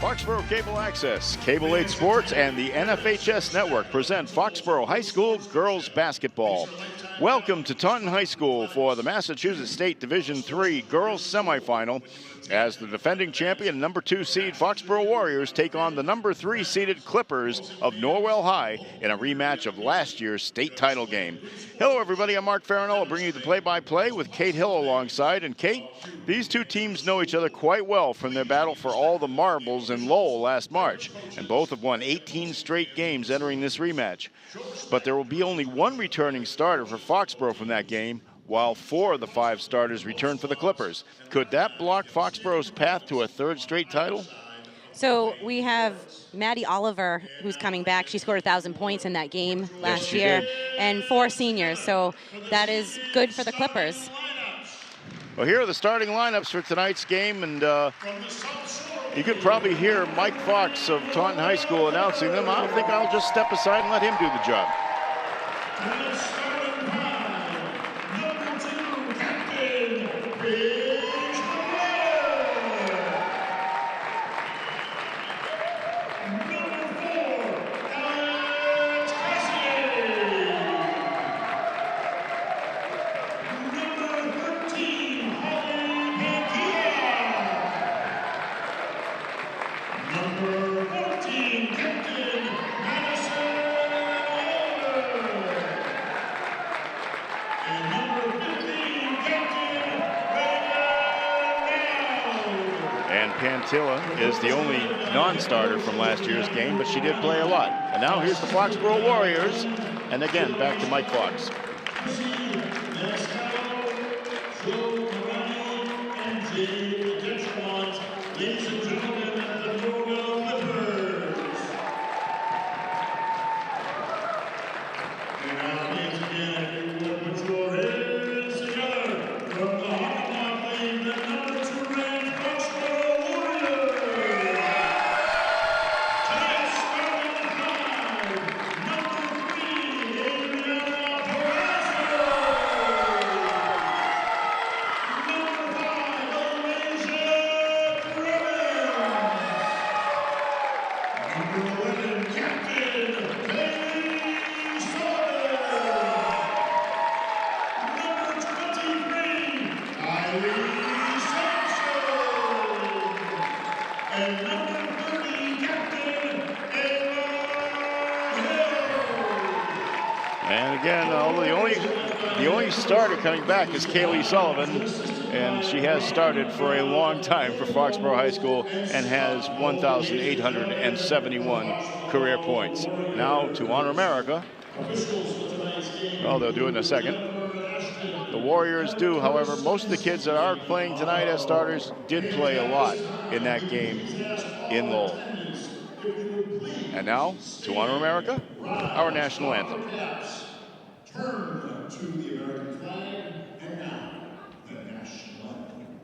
Foxboro Cable Access, Cable 8 Sports, and the NFHS Network present Foxboro High School girls basketball. Welcome to Taunton High School for the Massachusetts State Division III girls semifinal, as the defending champion number 2 seed Foxboro Warriors take on the number 3 seeded Clippers of Norwell High in a rematch of last year's state title game. Hello everybody, I'm Mark Farinola bringing you the play-by-play with Kate Hill alongside. And Kate, these two teams know each other quite well from their battle for all the marbles in Lowell last March, and both have won 18 straight games entering this rematch. But there will be only one returning starter for Foxboro from that game, while 4 of the 5 starters return for the Clippers. Could that block Foxboro's path to a third straight title? So we have Maddie Oliver, who's coming back. She scored 1,000 points in that game last year, and 4 seniors. So that is good for the Clippers. Well, here are the starting lineups for tonight's game, and you could probably hear Mike Fox of Taunton High School announcing them. I think I'll just step aside and let him do the job. Pantilla is the only non-starter from last year's game, but she did play a lot. And now here's the Foxboro Warriors, and again back to Mike Fox. And again, the only starter coming back is Kaylee Sullivan, and she has started for a long time for Foxboro High School and has 1,871 career points. Now to Honor America. Well, they'll do it in a second. The Warriors do, however, most of the kids that are playing tonight as starters did play a lot in that game in Lowell. And now, to Honor America, our national anthem. Turn to the American flag, and now, the national anthem.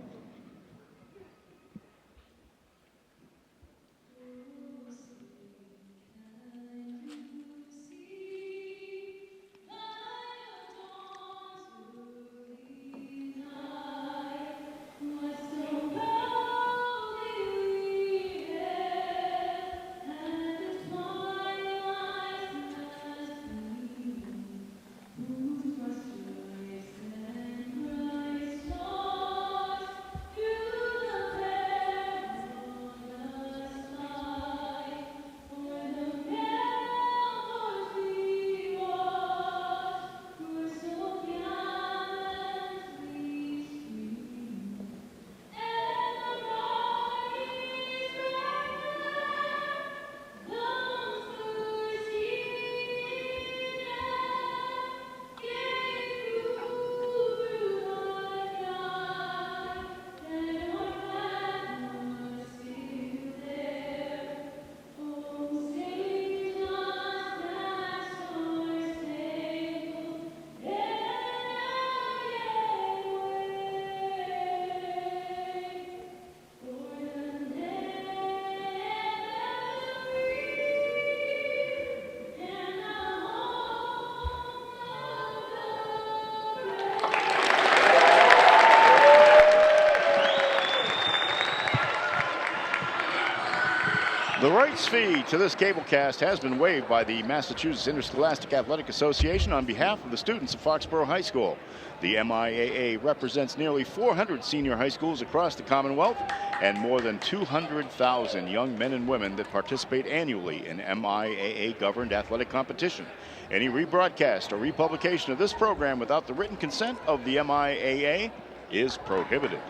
Entrance fee to this cablecast has been waived by the Massachusetts Interscholastic Athletic Association on behalf of the students of Foxborough High School. The MIAA represents nearly 400 senior high schools across the Commonwealth and more than 200,000 young men and women that participate annually in MIAA-governed athletic competition. Any rebroadcast or republication of this program without the written consent of the MIAA is prohibited.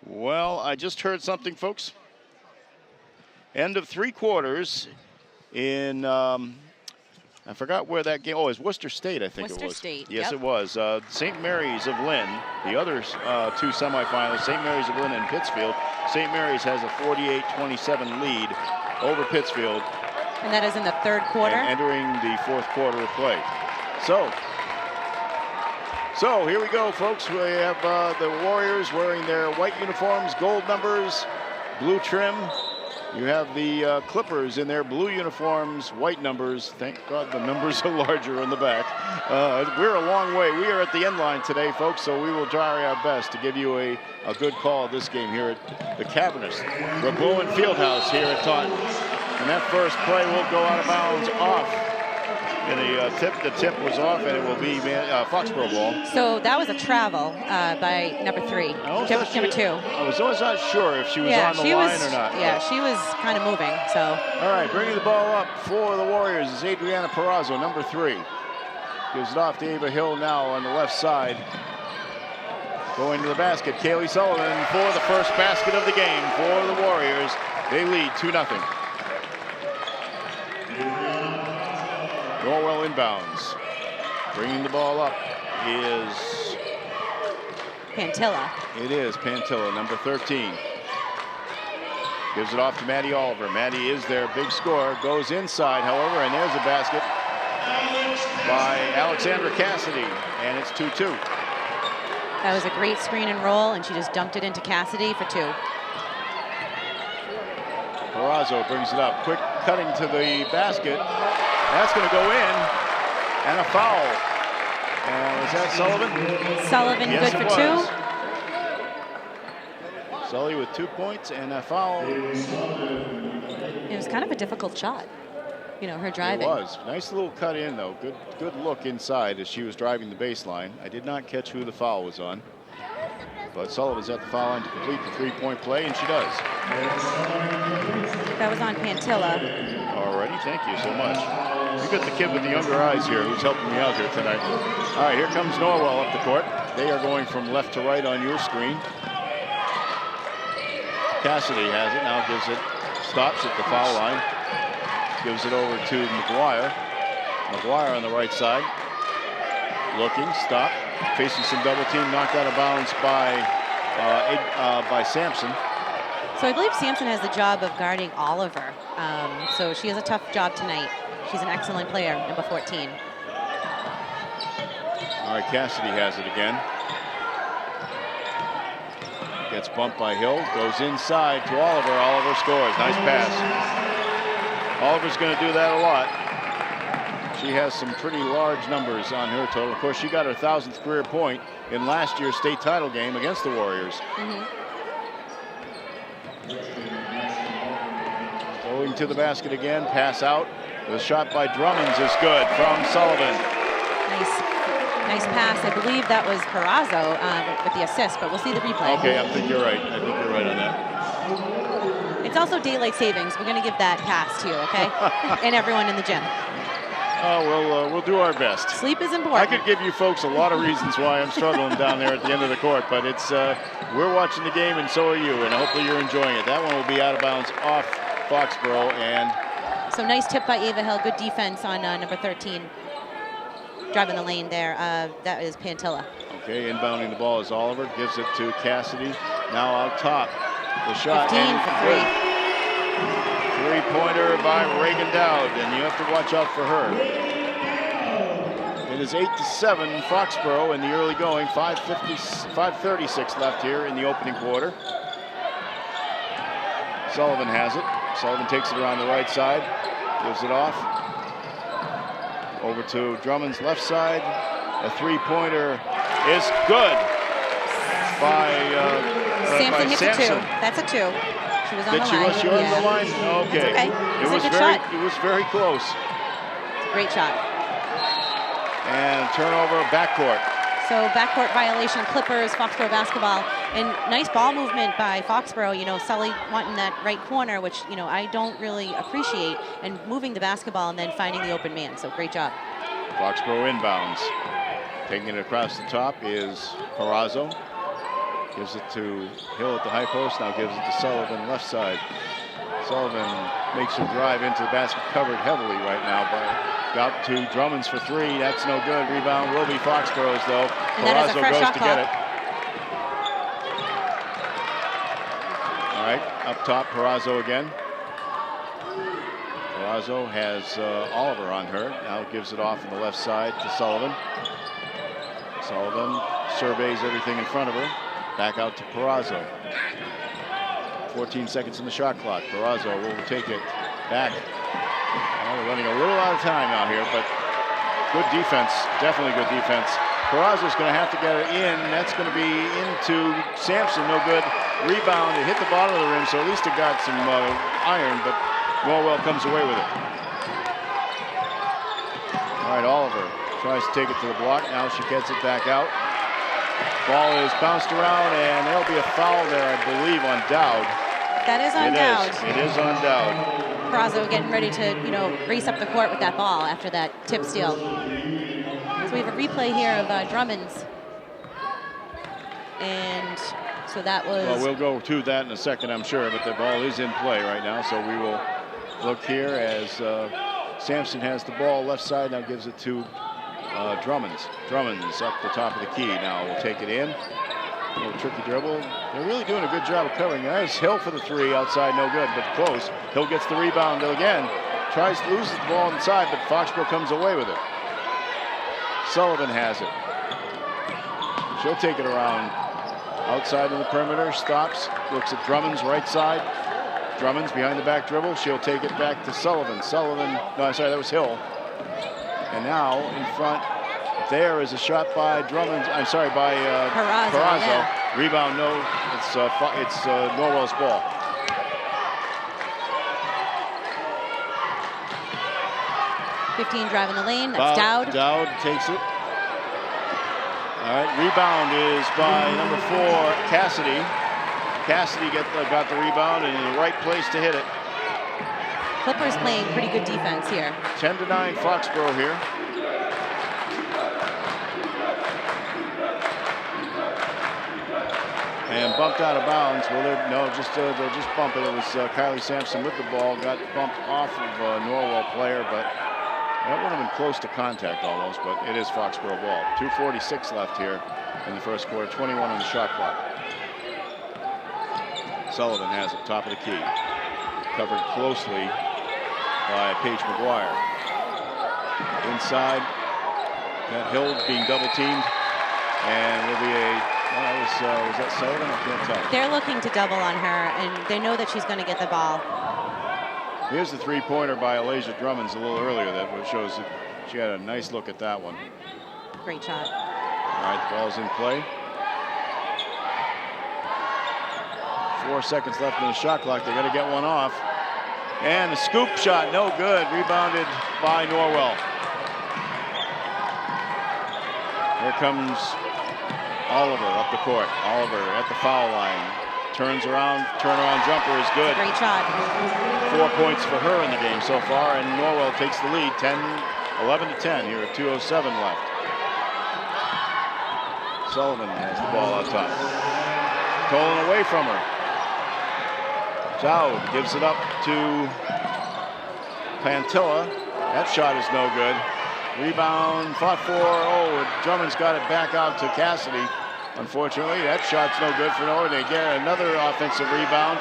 Well, I just heard something, folks. End of 3 quarters in, I forgot where that game, oh, it was Worcester State, I think it was. Worcester State, yes, yep. It was. St. Mary's of Lynn, the other 2 semifinals, St. Mary's of Lynn and Pittsfield. St. Mary's has a 48-27 lead over Pittsfield. And that is in the 3rd quarter. And entering the 4th quarter of play. So here we go, folks. We have the Warriors wearing their white uniforms, gold numbers, blue trim. You have the Clippers in their blue uniforms, white numbers. Thank God the numbers are larger on the back. We're a long way. We are at the end line today, folks, so we will try our best to give you a good call this game here at the Cavernous. We're blowing Fieldhouse here at Taunton. And that first play will go out of bounds off. And the tip was off, and it will be Foxborough ball. So that was a travel by number 3, number 2. I was always not sure if she was on the line or not. Yeah, she was kind of moving. So. All right, bringing the ball up for the Warriors is Adriana Perazzo, number 3. Gives it off to Ava Hill now on the left side. Going to the basket, Kaylee Sullivan for the first basket of the game for the Warriors. They lead 2-0. Norwell inbounds. Bringing the ball up is Pantilla. It is Pantilla, number 13. Gives it off to Maddie Oliver. Maddie is their big scorer. Goes inside, however, and there's a basket by Alexandra Cassidy, and it's 2-2. That was a great screen and roll, and she just dumped it into Cassidy for 2. Perazzo brings it up. Quick cutting to the basket. That's going to go in, and a foul. And is that Sullivan? Sullivan, yes, good for 2. Sully with 2 points and a foul. It was kind of a difficult shot, you know, her driving. It was. Nice little cut in, though. Good look inside as she was driving the baseline. I did not catch who the foul was on. But Sullivan's at the foul line to complete the 3-point play, and she does. That was on Pantilla. Alrighty, thank you so much. You got the kid with the younger eyes here who's helping me out here tonight. All right, here comes Norwell up the court. They are going from left to right on your screen. Cassidy has it, now gives it, stops at the foul line. Gives it over to McGuire. McGuire on the right side. Looking, stop. Facing some double team, knocked out of bounds by Sampson. So I believe Sampson has the job of guarding Oliver. So she has a tough job tonight. She's an excellent player, number 14. All right, Cassidy has it again. Gets bumped by Hill, goes inside to Oliver. Oliver scores, nice pass. Oliver's going to do that a lot. She has some pretty large numbers on her total. Of course, she got her 1,000th career point in last year's state title game against the Warriors. Going to the basket again, pass out. The shot by Drummonds is good from Sullivan. Nice pass. I believe that was Perazzo with the assist, but we'll see the replay. Okay, I think you're right. I think you're right on that. It's also daylight savings. We're going to give that pass to you, okay? And everyone in the gym. We'll do our best. Sleep is important. I could give you folks a lot of reasons why I'm struggling down there at the end of the court, but it's we're watching the game and so are you, and hopefully you're enjoying it. That one will be out of bounds off Foxborough, and so nice tip by Ava Hill. Good defense on number 13. Driving the lane there. That is Pantilla. Okay, inbounding the ball is Oliver. Gives it to Cassidy. Now out top. The shot. 15 for 3. Three-pointer by Reagan Dowd, and you have to watch out for her. It is 8-7 Foxborough in the early going. 5:36 left here in the opening quarter. Sullivan has it. Sullivan takes it around the right side, gives it off. Over to Drummond's left side. A three-pointer is good. by Sampson hits Sampson. a 2. That's a 2. She was on the line. Was she on the line? Okay. Okay. It was very close. It's a great shot. And turnover, backcourt. So backcourt violation, Clippers, Foxborough basketball. And nice ball movement by Foxborough. You know, Sully wanting that right corner, which, you know, I don't really appreciate, and moving the basketball and then finding the open man. So great job. Foxborough inbounds. Taking it across the top is Perazo. Gives it to Hill at the high post. Now gives it to Sullivan, left side. Sullivan makes her drive into the basket, covered heavily right now. But got to Drummond's for 3. That's no good. Rebound will be Foxborough's, though. And that is a fresh goes shot to call. get it. All right, up top, Perazo again. Perazo has Oliver on her. Now gives it off on the left side to Sullivan. Sullivan surveys everything in front of her. Back out to Perazo. 14 seconds in the shot clock. Perazo will take it back. Well, we're running a little out of time now here, but good defense. Definitely good defense. Perazo's going to have to get it in. That's going to be into Sampson. No good. Rebound. It hit the bottom of the rim, so at least it got some iron, but Norwell comes away with it. All right, Oliver tries to take it to the block. Now she gets it back out. Ball is bounced around, and there'll be a foul there, I believe, on Dowd. That is on Dowd. It is on Dowd. Perazo getting ready to, you know, race up the court with that ball after that tip steal. So we have a replay here of Drummond's. And so that was... Well, we'll go to that in a second, I'm sure, but the ball is in play right now, so we will look here as Sampson has the ball left side, now gives it to Drummond's. Drummond's up the top of the key. Now will take it in. A little tricky dribble. They're really doing a good job of covering. There's Hill for the 3 outside, no good, but close. Hill gets the rebound again. Tries to lose the ball inside, but Foxborough comes away with it. Sullivan has it. She'll take it around outside of the perimeter. Stops. Looks at Drummond's right side. Drummond's behind the back dribble. She'll take it back to Sullivan. No, I'm sorry, that was Hill. And now in front there is a shot by Drummond. I'm sorry, by Perazo. Yeah. Rebound, no. It's Norwell's ball. .15 driving the lane. That's Dowd. Dowd takes it. All right, rebound is by number 4, Cassidy. Cassidy got the rebound and in the right place to hit it. Clippers playing pretty good defense here. 10-9 Foxborough here. And bumped out of bounds. Well, they'll just bump it. It was Kylie Sampson with the ball. Got bumped off of a Norwell player, but that would have been close to contact almost, but it is Foxborough ball. 2:46 left here in the first quarter. 21 on the shot clock. Sullivan has it, top of the key. Covered closely by Paige McGuire. Inside, that Hill being double teamed, and there'll be a, was that Sullivan? I can't tell. They're looking to double on her, and they know that she's going to get the ball. Here's the 3-pointer by Elijah Drummond's a little earlier that shows that she had a nice look at that one. Great shot. All right, the ball's in play. 4 seconds left in the shot clock. They're going to get one off. And the scoop shot, no good. Rebounded by Norwell. Here comes Oliver up the court. Oliver at the foul line. Turns around, turnaround jumper is good. Great shot. 4 points for her in the game so far, and Norwell takes the lead, 11-10 here at 2:07 left. Sullivan has the ball out top. Stolen away from her. Dowd gives it up to Pantilla. That shot is no good. Rebound, fought for. Oh, Drummond's got it back out to Cassidy. Unfortunately, that shot's no good for Norwell. They get another offensive rebound.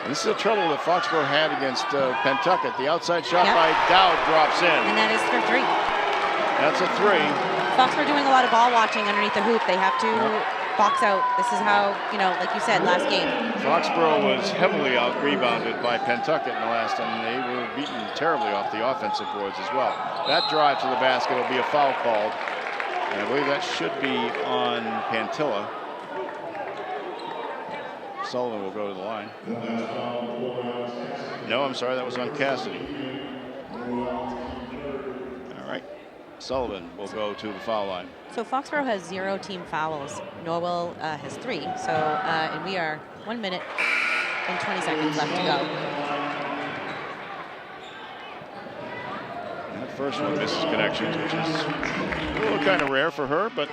And this is the trouble that Foxborough had against Pentucket. The outside shot by Dowd drops in. And that is for 3. That's a 3. Foxborough doing a lot of ball watching underneath the hoop. They have to box out. This is how, like you said, last game. Foxborough was heavily out-rebounded by Pentucket in the last, and they were beaten terribly off the offensive boards as well. That drive to the basket will be a foul called. And I believe that should be on Pantilla. Sullivan will go to the line. No, I'm sorry, that was on Cassidy. All right, Sullivan will go to the foul line. So Foxborough has 0 team fouls. Norwell has 3. So, and we are 1 minute and 20 seconds left to go. That first one misses connections, which is a little kind of rare for her, but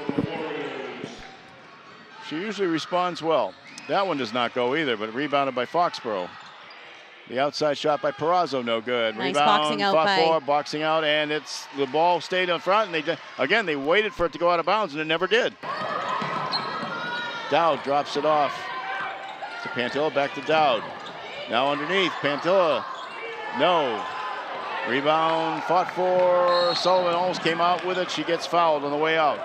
she usually responds well. That one does not go either, but rebounded by Foxborough. The outside shot by Perazzo, no good. Nice Rebound, boxing out by... boxing out, and the ball stayed in front, and they waited for it to go out of bounds, and it never did. Dowd drops it off to Pantilla, back to Dowd. Now underneath, Pantilla, no. Rebound, fought for Sullivan, almost came out with it. She gets fouled on the way out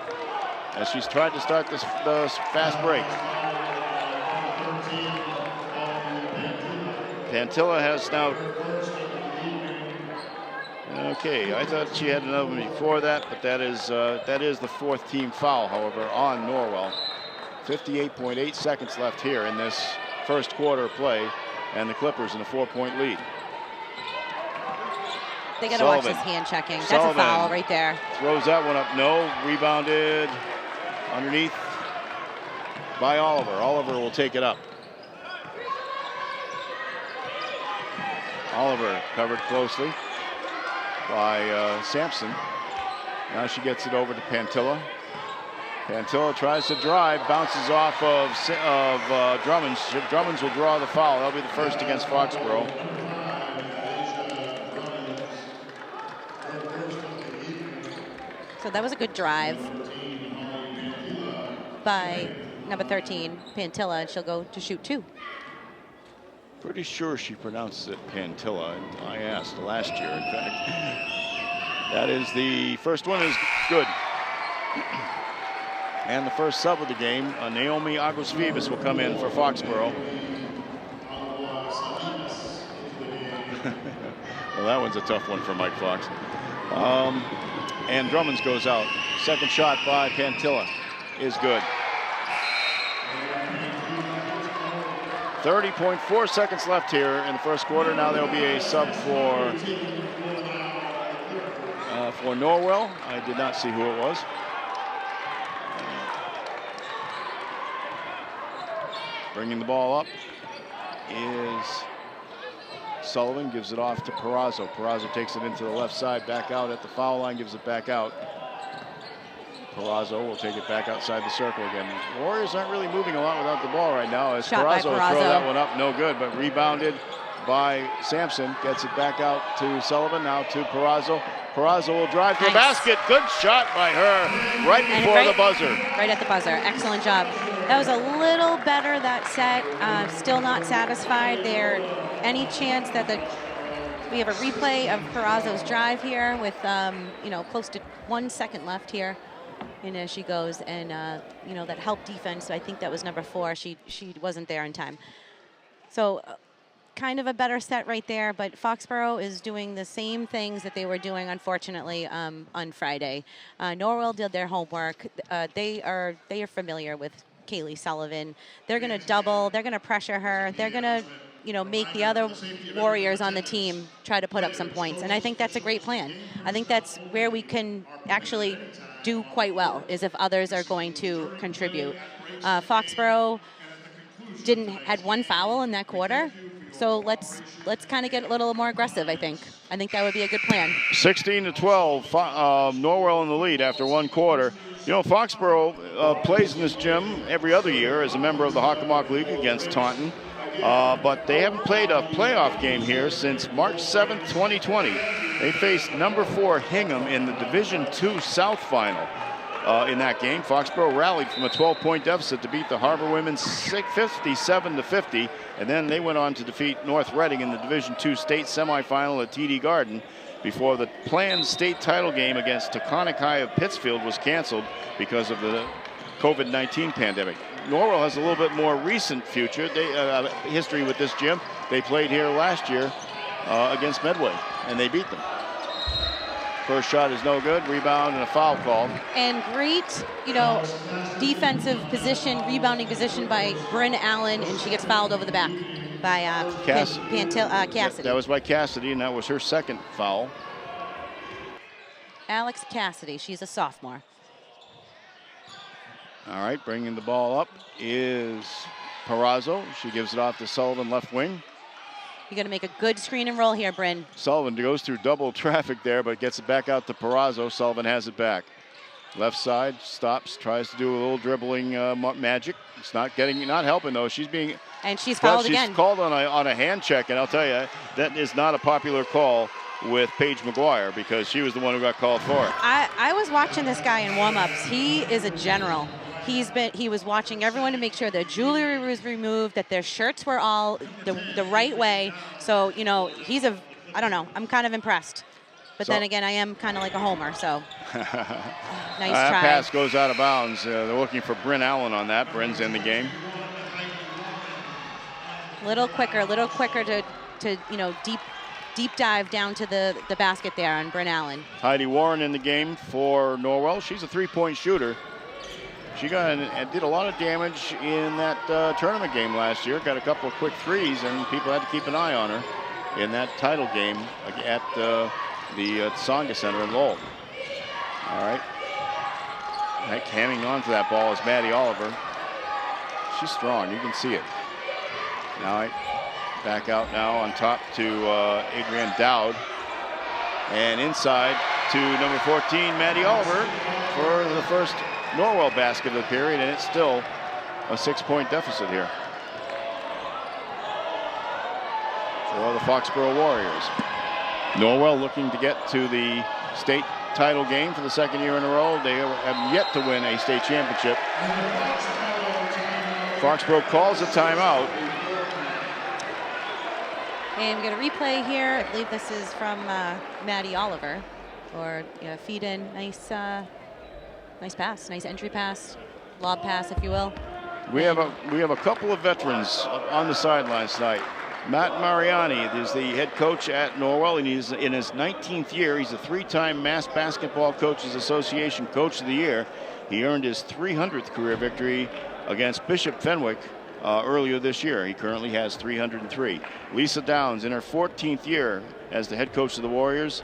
as she's tried to start this fast break. Pantilla has now, okay, I thought she had another one before that, but that is the 4th team foul, however, on Norwell. 58.8 seconds left here in this first quarter of play, and the Clippers in a 4-point lead. They got to watch this hand checking. That's Sullivan a foul right there. Throws that one up, no, rebounded underneath by Oliver. Oliver will take it up. Oliver covered closely by Sampson. Now she gets it over to Pantilla. Pantilla tries to drive, bounces off of Drummonds. Drummonds will draw the foul. That'll be the first against Foxborough. So that was a good drive by number 13, Pantilla, and she'll go to shoot 2. Pretty sure she pronounces it Pantilla, and I asked last year, in fact. That is the first one is good. And the first sub of the game, Naomi Aguas-Vivas will come in for Foxborough. Well, that one's a tough one for Mike Fox. And Drummonds goes out. Second shot by Pantilla is good. 30.4 seconds left here in the first quarter. Now there'll be a sub for Norwell. I did not see who it was. Bringing the ball up is Sullivan, gives it off to Perazzo. Perazzo takes it into the left side, back out at the foul line, gives it back out. Perazzo will take it back outside the circle again. The Warriors aren't really moving a lot without the ball right now, as Perazzo will throw that one up, no good, but rebounded by Sampson. Gets it back out to Sullivan, now to Perazzo. Perazzo will drive to the basket. Good shot by her right before the buzzer. Right at the buzzer. Excellent job. That was a little better, that set. Still not satisfied there. Any chance that we have a replay of Perazzo's drive here with close to 1 second left here. And as she goes, and that help defense. So I think that was number 4. She wasn't there in time. So kind of a better set right there. But Foxborough is doing the same things that they were doing, unfortunately, on Friday. Norwell did their homework. They are familiar with Kaylee Sullivan. They're going to double. They're going to pressure her. They're going to make the other Warriors on the team try to put up some points. And I think that's a great plan. I think that's where we can actually do quite well, is if others are going to contribute. Foxborough had 1 foul in that quarter. So let's kind of get a little more aggressive, I think. I think that would be a good plan. 16-12, Norwell in the lead after 1 quarter. Foxborough plays in this gym every other year as a member of the Hockomock League against Taunton. But they haven't played a playoff game here since March 7th, 2020. They faced number 4 Hingham in the Division II South Final. In that game, Foxborough rallied from a 12-point deficit to beat the Harbor Women 57-50, and then they went on to defeat North Reading in the Division II State Semifinal at TD Garden before the planned state title game against Taconic High of Pittsfield was canceled because of the COVID-19 pandemic. Norwell has a little bit more recent history with this gym. They played here last year against Medway, and they beat them. First shot is no good. Rebound and a foul call. And great, defensive position, rebounding position by Bryn Allen, and she gets fouled over the back by Cassidy. That was by Cassidy, and that was her second foul. Alex Cassidy, she's a sophomore. All right, bringing the ball up is Perazzo. She gives it off to Sullivan, left wing. You got to make a good screen and roll here, Bryn. Sullivan goes through double traffic there, but gets it back out to Perazzo. Sullivan has it back. Left side, stops, tries to do a little dribbling magic. It's not helping though. She's fouled again. She's called on a hand check, and I'll tell you, that is not a popular call with Paige McGuire, because she was the one who got called for it. I was watching this guy in warm-ups. He is a general. He was watching everyone to make sure their jewelry was removed, that their shirts were all the right way. So, I don't know. I'm kind of impressed. But then again, I am kind of like a homer, so. Nice try. That pass goes out of bounds. They're looking for Bryn Allen on that. Bryn's in the game. Little quicker to deep dive down to the basket there on Bryn Allen. Heidi Warren in the game for Norwell. She's a three-point shooter. She did a lot of damage in that tournament game last year. Got a couple of quick threes, and people had to keep an eye on her in that title game at the Tsonga Center in Lowell. All right. Hanging on to that ball is Maddie Oliver. She's strong. You can see it. Now back out now on top to Adrienne Dowd. And inside to number 14, Maddie Oliver, for the first Norwell basket of the period, and it's still a 6-point deficit here for the Foxboro Warriors. Norwell looking to get to the state title game for the second year in a row. They have yet to win a state championship. Foxboro calls a timeout. And we got a replay here. I believe this is from Maddie Oliver. Or feed in, nice pass, nice entry pass, lob pass, if you will. We have a couple of veterans on the sidelines tonight. Matt Mariani is the head coach at Norwell, and he's in his 19th year. He's a 3-time Mass Basketball Coaches Association Coach of the Year. He earned his 300th career victory against Bishop Fenwick earlier this year. He currently has 303. Lisa Downs in her 14th year as the head coach of the Warriors.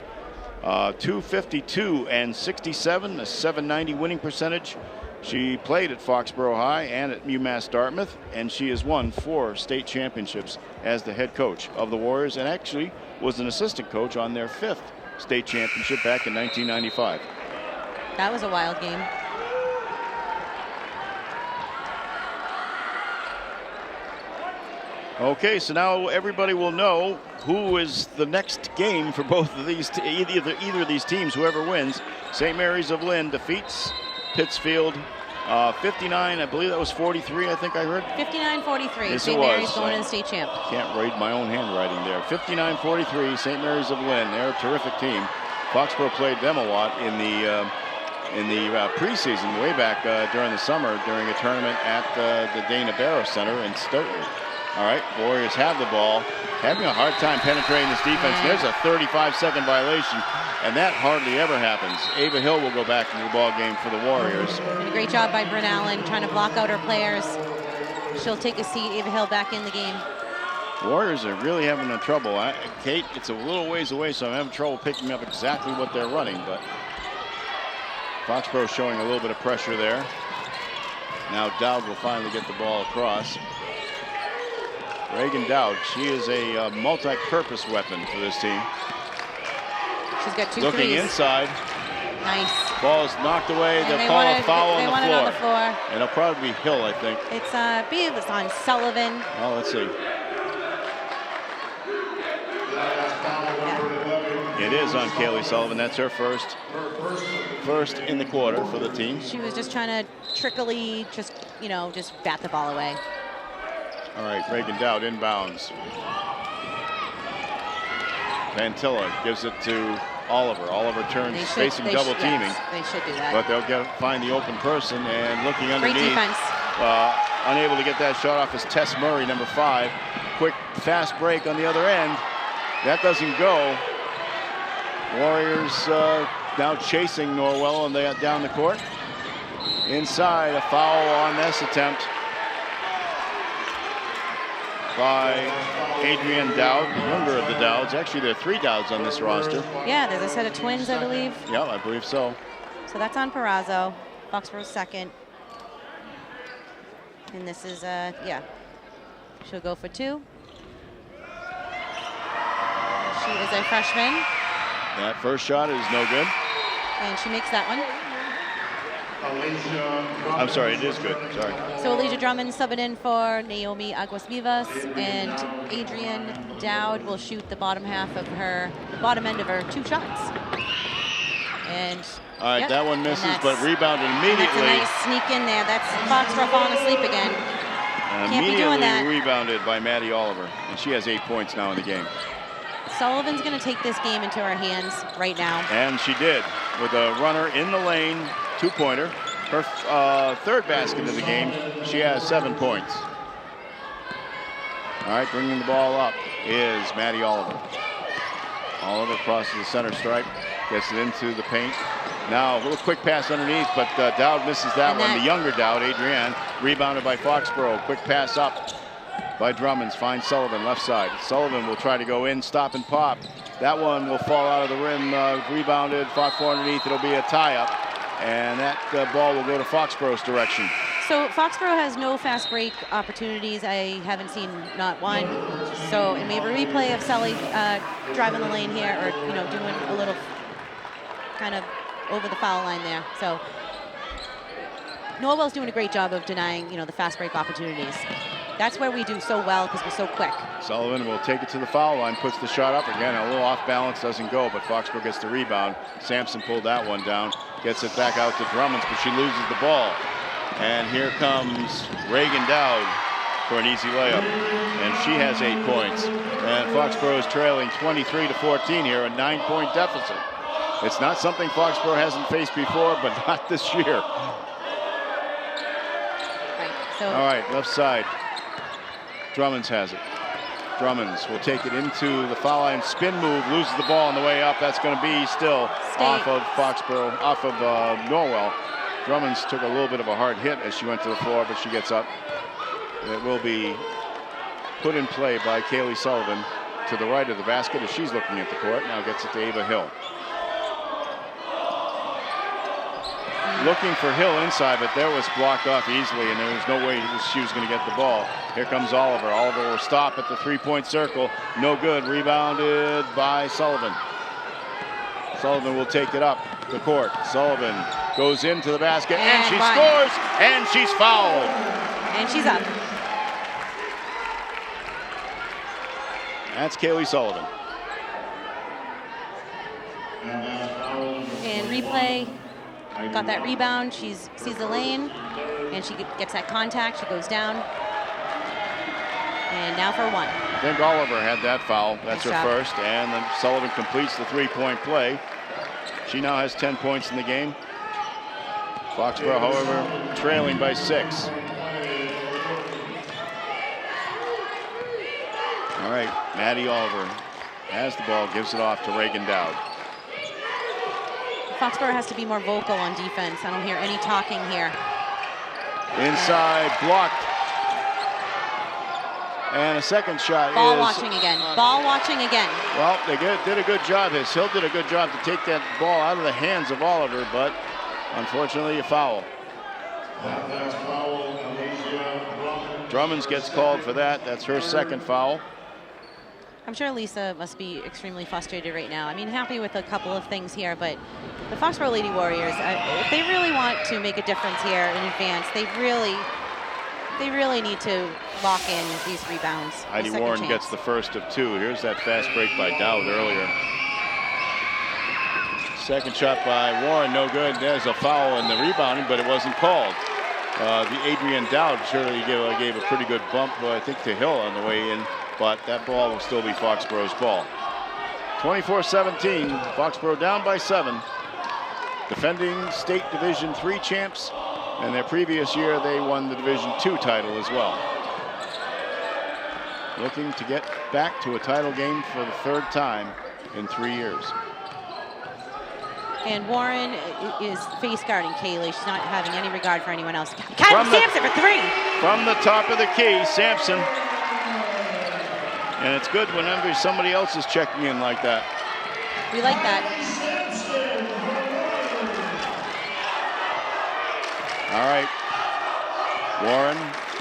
252 and 67, a 790 winning percentage. She played at Foxborough High and at UMass Dartmouth, and she has won 4 state championships as the head coach of the Warriors, and actually was an assistant coach on their 5th state championship back in 1995. That was a wild game. Okay, so now everybody will know who is the next game for both of these, either of these teams, whoever wins. St. Mary's of Lynn defeats Pittsfield 59, I believe that was 43, I think I heard. 59-43, St. Mary's going to the state champ. Can't read my own handwriting there. 59-43, St. Mary's of Lynn. They're a terrific team. Foxborough played them a lot in the preseason, way back during the summer, during a tournament at the Dana Barrow Center in Stoughton. All right, Warriors have the ball, having a hard time penetrating this defense. There's a 35-second violation, and that hardly ever happens. Ava Hill will go back into the ball game for the Warriors. And a great job by Bryn Allen trying to block out her players. She'll take a seat. Ava Hill back in the game. Warriors are really having trouble. Kate, it's a little ways away, so I'm having trouble picking up exactly what they're running, but Foxborough showing a little bit of pressure there. Now Dowd will finally get the ball across. Reagan Dowd, she is a multi-purpose weapon for this team. She's got 2 Looking threes. Inside. Nice. Ball's knocked away. They'll call a foul on the floor. And it'll probably be Hill, I think. It's on Sullivan. Oh, let's see. Yeah. It is on Kaylee Sullivan. That's her first in the quarter for the team. She was just trying to trickily just bat the ball away. All right, Reagan Dowd inbounds. Vantilla gives it to Oliver. Oliver turns, facing double teaming. Yes, they should do that. But they'll find the open person, and looking underneath. Great defense. Unable to get that shot off is Tess Murray, number 5. Quick, fast break on the other end. That doesn't go. Warriors now chasing Norwell, and they got down the court. Inside, a foul on this attempt by Adrienne Dowd, the younger of the Dowds. Actually, there are 3 Dowds on this roster. Yeah, there's a set of twins, I believe. Yeah, I believe so. So that's on Perazo, Foxboro's second. And this is, yeah, she'll go for 2. She is a freshman. That first shot is no good. And she makes that one. I'm sorry, it is good. Sorry. So Alicia Drummond subbing in for Naomi Aguas Vivas, and Adrienne Dowd will shoot the bottom end of her 2 shots. And all right, that one misses, but rebounded immediately. That's a nice sneak in there. That's Foxborough falling asleep again. Can't be doing that. Rebounded by Maddie Oliver, and she has 8 points now in the game. Sullivan's going to take this game into her hands right now. And she did, with a runner in the lane, 2-pointer. Her 3rd basket of the game. She has 7 points. All right, bringing the ball up is Maddie Oliver. Oliver crosses the center stripe, gets it into the paint. Now, a little quick pass underneath, but Dowd misses that one. The younger Dowd, Adrienne, rebounded by Foxborough. Quick pass up by Drummonds, finds Sullivan left side. Sullivan will try to go in, stop and pop. That one will fall out of the rim, rebounded, fought for underneath. It'll be a tie-up, and that ball will go to Foxborough's direction. So Foxborough has no fast break opportunities. I haven't seen not one. So it may be a replay of Sully driving the lane here, or doing a little kind of over the foul line there. So Norwell's doing a great job of denying the fast break opportunities. That's where we do so well because we're so quick. Sullivan will take it to the foul line, puts the shot up again. A little off balance, doesn't go, but Foxborough gets the rebound. Sampson pulled that one down, gets it back out to Drummonds, but she loses the ball. And here comes Reagan Dowd for an easy layup, and she has 8 points. And Foxborough is trailing 23-14 here, a 9-point deficit. It's not something Foxborough hasn't faced before, but not this year. All right, left side. Drummonds has it. Drummonds will take it into the foul line, spin move, loses the ball on the way up. That's going to be still off of Foxborough, off of Norwell. Drummonds took a little bit of a hard hit as she went to the floor, but she gets up. It will be put in play by Kaylee Sullivan to the right of the basket as she's looking at the court. Now gets it to Ava Hill. Looking for Hill inside, but there was blocked off easily, and there was no way she was going to get the ball. Here comes Oliver. Oliver will stop at the 3-point circle. No good. Rebounded by Sullivan. Sullivan will take it up the court. Sullivan goes into the basket, and she scores, and she's fouled. And she's up. That's Kaylee Sullivan. And replay. Got that rebound. She sees the lane, and she gets that contact. She goes down. And now for 1. I think Oliver had that foul. That's her first. And then Sullivan completes the 3-point play. She now has 10 points in the game. Foxborough, however, trailing by 6. All right, Maddie Oliver has the ball, gives it off to Reagan Dowd. Foxborough has to be more vocal on defense. I don't hear any talking here. Inside, blocked. And a second shot Ball watching again. Ball watching again. Well, they did a good job. Hill did a good job to take that ball out of the hands of Oliver, but unfortunately a foul. Drummonds gets called for that. That's her second foul. I'm sure Lisa must be extremely frustrated right now. I mean, happy with a couple of things here, but the Foxborough Lady Warriors, if they really want to make a difference here in advance, they really need to lock in these rebounds. Heidi Warren gets the first of 2. Here's that fast break by Dowd earlier. Second shot by Warren, no good. There's a foul in the rebounding, but it wasn't called. The Adrienne Dowd surely gave a pretty good bump, I think, to Hill on the way in. But that ball will still be Foxborough's ball. 24-17, Foxborough down by 7. Defending state Division III champs, and their previous year they won the Division II title as well. Looking to get back to a title game for the 3rd time in 3 years. And Warren is face guarding Kaylee. She's not having any regard for anyone else. Kylie Sampson for 3. From the top of the key, Sampson. And it's good whenever somebody else is checking in like that. We like that. All right. Warren,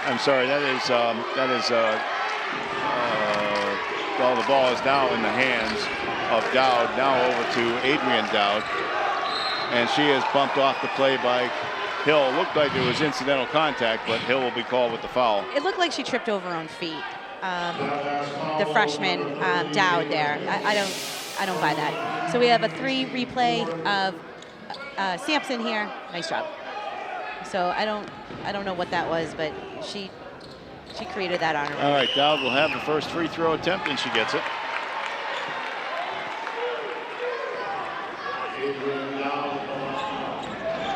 I'm sorry, well, the ball is now in the hands of Dowd, now over to Adrian Dowd. And she is bumped off the play by Hill. It looked like there was incidental contact, but Hill will be called with the foul. It looked like she tripped over her own feet. The freshman Dowd there. I don't buy that. So we have a 3 replay of Sampson here. Nice job. So I don't know what that was, but she created that on her own. All right, Dowd will have the first free throw attempt, and she gets it.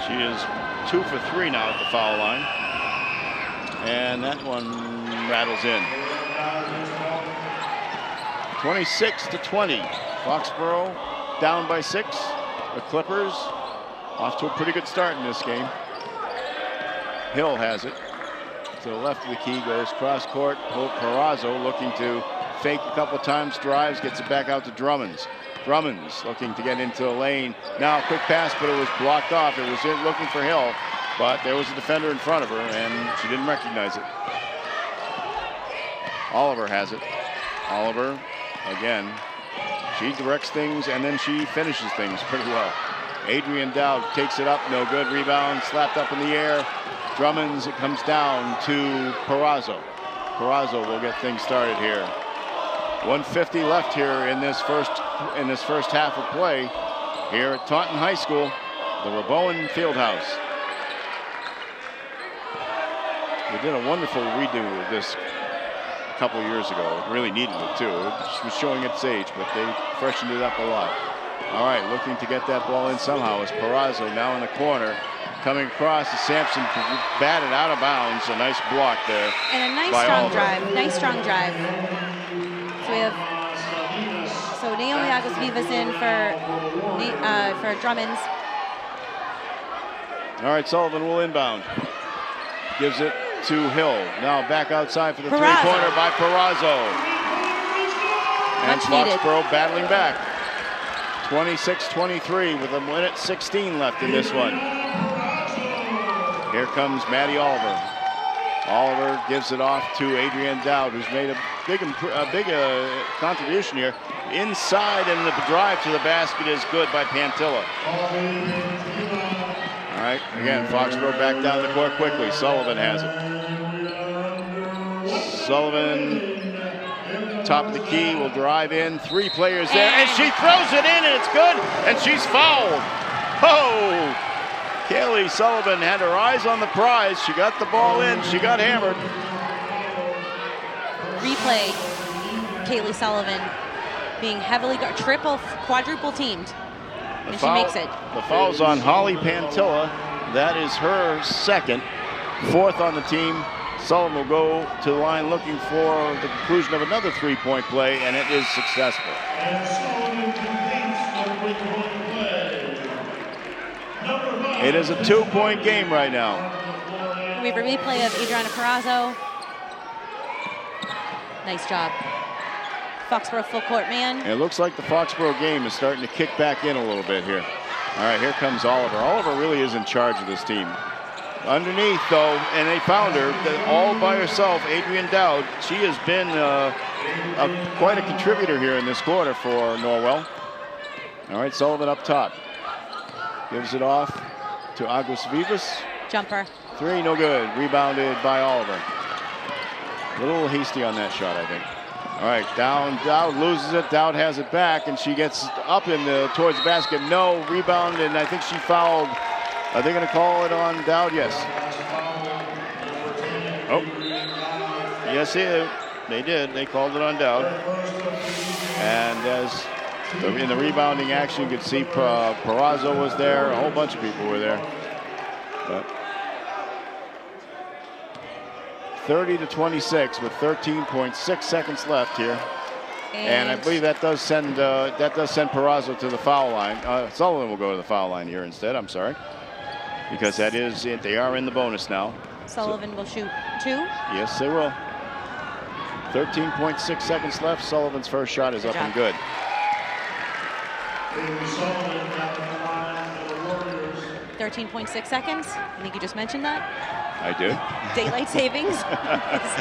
She is 2 for 3 now at the foul line. And that one rattles in. 26-20. Foxborough down by 6. The Clippers off to a pretty good start in this game. Hill has it. To the left of the key, goes cross court. Perazo looking to fake a couple times, drives, gets it back out to Drummonds. Drummonds looking to get into the lane. Now a quick pass, but it was blocked off. It was looking for Hill, but there was a defender in front of her, and she didn't recognize it. Oliver has it. Oliver, again, she directs things, and then she finishes things pretty well. Adrian Dowd takes it up, no good. Rebound, slapped up in the air. Drummonds, it comes down to Perazo. Perazo will get things started here. 1:50 left here in this first half of play here at Taunton High School, the Rabowen Fieldhouse. They did a wonderful redo of this a couple of years ago. It really needed it too. It was showing its age, but they freshened it up a lot. All right, looking to get that ball in somehow is Perazo now in the corner. Coming across, Sampson batted out of bounds. A nice block there. And a nice strong drive. Nice strong drive. So we have Naomi Aguas-Vivas in for Drummonds. All right, Sullivan will inbound. Gives it to Hill. Now back outside for the three-pointer by Perazo. And Foxborough battling back. 26-23 with 1:16 left in this one. Here comes Maddie Oliver. Oliver gives it off to Adrian Dowd, who's made a big contribution here. Inside, and the drive to the basket is good by Pantilla. All right, again, Foxborough back down the court quickly. Sullivan has it. Sullivan, top of the key, will drive in. 3 players there, and she throws it in, and it's good, and she's fouled. Oh! Kaylee Sullivan had her eyes on the prize. She got the ball in. She got hammered. Replay, Kaylee Sullivan being heavily quadruple teamed. And she makes it. The foul's on Holly Pantilla. That is her second. 4th on the team. Sullivan will go to the line looking for the conclusion of another 3-point play, and it is successful. It is a 2-point game right now. We have a replay of Adriana Perazo. Nice job. Foxborough full court man. It looks like the Foxborough game is starting to kick back in a little bit here. All right, here comes Oliver. Oliver really is in charge of this team. Underneath, though, and they found her all by herself, Adrian Dowd. She has been quite a contributor here in this quarter for Norwell. All right, Sullivan up top. Gives it off to Aguas-Vivas. Jumper. 3, no good. Rebounded by Oliver. A little hasty on that shot, I think. All right, Dowd loses it. Dowd has it back, and she gets up towards the basket. No, rebound, and I think she fouled. Are they going to call it on Dowd? Yes. Oh. Yes, they did. They called it on Dowd. And as in the rebounding action, you could see Perazo was there. A whole bunch of people were there. But 30-26 with 13.6 seconds left here And I believe that does send Peraza to the foul line. Sullivan will go to the foul line here instead. I'm sorry, because that is it. They are in the bonus now. Sullivan will shoot 2. Yes, they will. 13.6 seconds left. Sullivan's first shot is up and good. 13.6 seconds. I think you just mentioned that. I do. Daylight savings is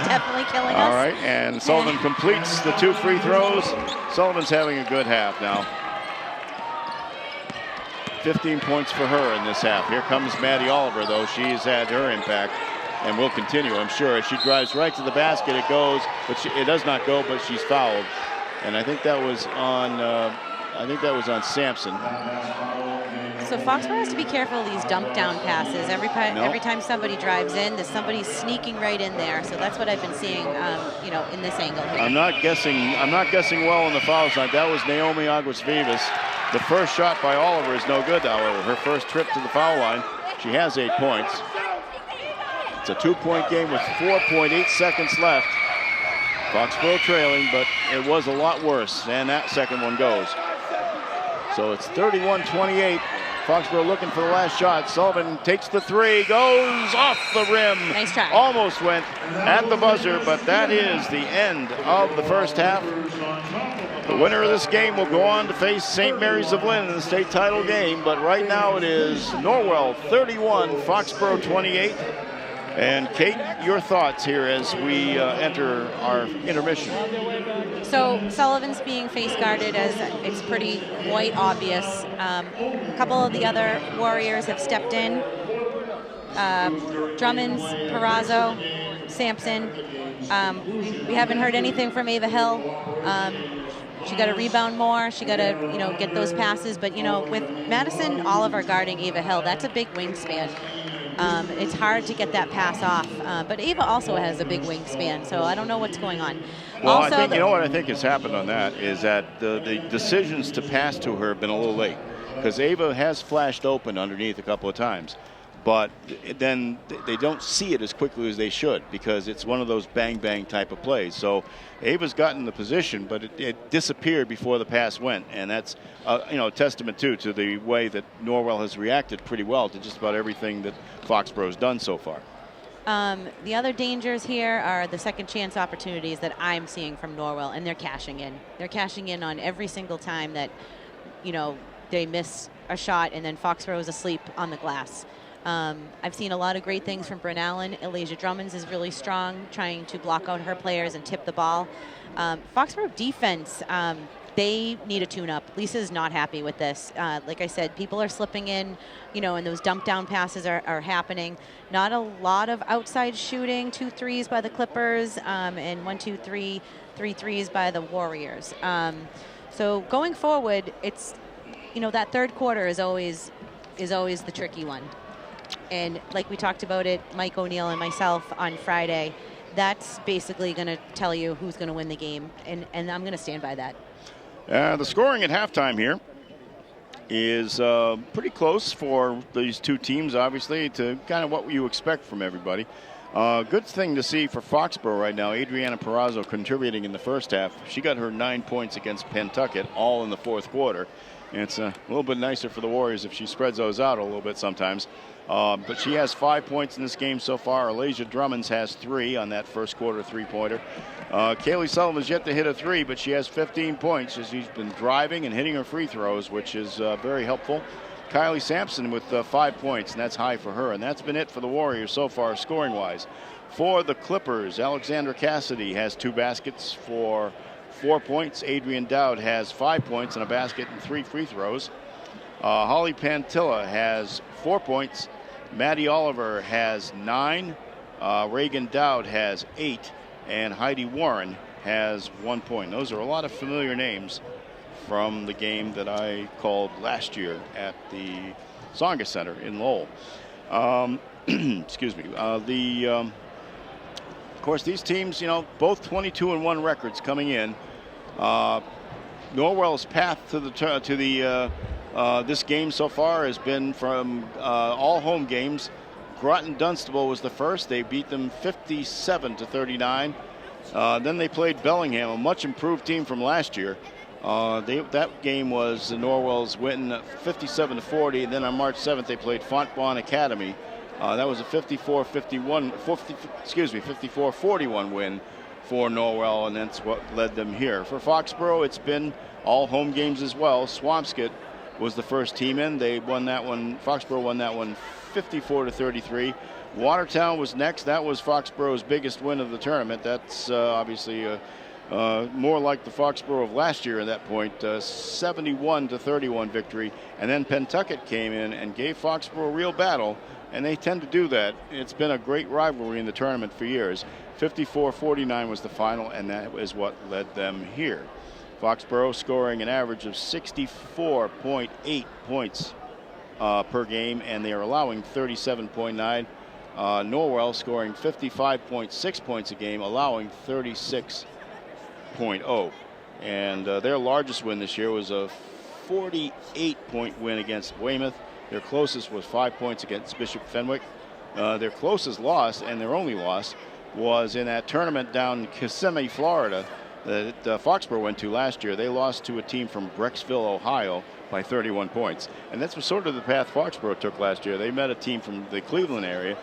definitely killing us. All right, and Sullivan completes the 2 free throws. Sullivan's having a good half now. 15 points for her in this half. Here comes Maddie Oliver, though. She's had her impact and will continue, I'm sure. As she drives right to the basket, it goes, but it does not go, but she's fouled. And I think that was on Sampson. So Foxborough has to be careful of these dump down passes. Every time somebody drives in, there's somebody sneaking right in there. So that's what I've been seeing, in this angle here. I'm not guessing well on the foul side. That was Naomi Aguas-Vivas. The first shot by Oliver is no good, however. Her first trip to the foul line. She has 8 points. It's a 2-point game with 4.8 seconds left. Foxborough trailing, but it was a lot worse, and that second one goes. So it's 31-28. Foxborough looking for the last shot. Sullivan takes the 3, goes off the rim. Nice try. Almost went at the buzzer, but that is the end of the first half. The winner of this game will go on to face St. Mary's of Lynn in the state title game, but right now it is Norwell 31, Foxborough 28. And Kate, your thoughts here as we enter our intermission. So Sullivan's being face guarded, as it's pretty quite obvious. A couple of the other Warriors have stepped in. Drummonds, Peraza, Sampson. We haven't heard anything from Ava Hill. She got to rebound more. She got to, get those passes. But, with Madison Oliver guarding Ava Hill, that's a big wingspan. It's hard to get that pass off. But Ava also has a big wingspan, so I don't know what's going on. Well, also, I think, what I think has happened on that is that the decisions to pass to her have been a little late, because Ava has flashed open underneath a couple of times. But then they don't see it as quickly as they should, because it's one of those bang-bang type of plays. So Ava's gotten the position, but it disappeared before the pass went. And that's, a testament, too, to the way that Norwell has reacted pretty well to just about everything that Foxborough's done so far. The other dangers here are the second chance opportunities that I'm seeing from Norwell, and they're cashing in. They're cashing in on every single time that, they miss a shot and then Foxborough is asleep on the glass. I've seen a lot of great things from Bryn Allen. Elijah Drummonds is really strong, trying to block out her players and tip the ball. Foxborough defense, they need a tune-up. Lisa's not happy with this. Like I said, people are slipping in, and those dump-down passes are happening. Not a lot of outside shooting, 2 threes by the Clippers, and 1, 2, 3 threes by the Warriors. So going forward, it's, that third quarter is always the tricky one. And like we talked about it, Mike O'Neill and myself on Friday, that's basically going to tell you who's going to win the game, and I'm going to stand by that. The scoring at halftime here is pretty close for these two teams, obviously, to kind of what you expect from everybody. Good thing to see for Foxborough right now, Adriana Peraza contributing in the first half. She got her 9 points against Pentucket, all in the fourth quarter. And it's a little bit nicer for the Warriors if she spreads those out a little bit sometimes. But she has 5 points in this game so far. Elijah Drummonds has 3 on that first quarter three-pointer. Kaylee Sullivan's yet to hit a 3, but she has 15 points as she's been driving and hitting her free throws, which is very helpful. Kylie Sampson with 5 points, and that's high for her. And that's been it for the Warriors so far, scoring-wise. For the Clippers, Alexandra Cassidy has 2 baskets for 4 points. Adrian Dowd has 5 points and a basket and 3 free throws. Holly Pantilla has 4 points. Maddie Oliver has 9. Reagan Dowd has 8. And Heidi Warren has 1 point. Those are a lot of familiar names from the game that I called last year at the Tsonga Center in Lowell. Excuse me. Of course, these teams, both 22-1 records coming in. Norwell's path to this game so far has been from all home games. Groton Dunstable was the first. They beat them 57-39. Then they played Bellingham, a much improved team from last year. That game was Norwell's win 57-40. And then on March 7th, they played Fontbonne Academy. That was a 54-41 win for Norwell, and that's what led them here. For Foxborough, it's been all home games as well. Swampscott was the first team in. They won that one. Foxborough won that one 54-33. Watertown was next. That was Foxborough's biggest win of the tournament. That's obviously more like the Foxborough of last year at that point, 71-31 victory. And then Pentucket came in and gave Foxborough a real battle, and they tend to do that. It's been a great rivalry in the tournament for years. 54-49 was the final, and that is what led them here. Foxborough scoring an average of 64.8 points per game, and they are allowing 37.9. Norwell scoring 55.6 points a game, allowing 36.0. And their largest win this year was a 48-point win against Weymouth. Their closest was 5 points against Bishop Fenwick. Their closest loss, and their only loss, was in that tournament down in Kissimmee, Florida, that Foxborough went to last year. They lost to a team from Brecksville, Ohio, by 31 points. And that's sort of the path Foxborough took last year. They met a team from the Cleveland area,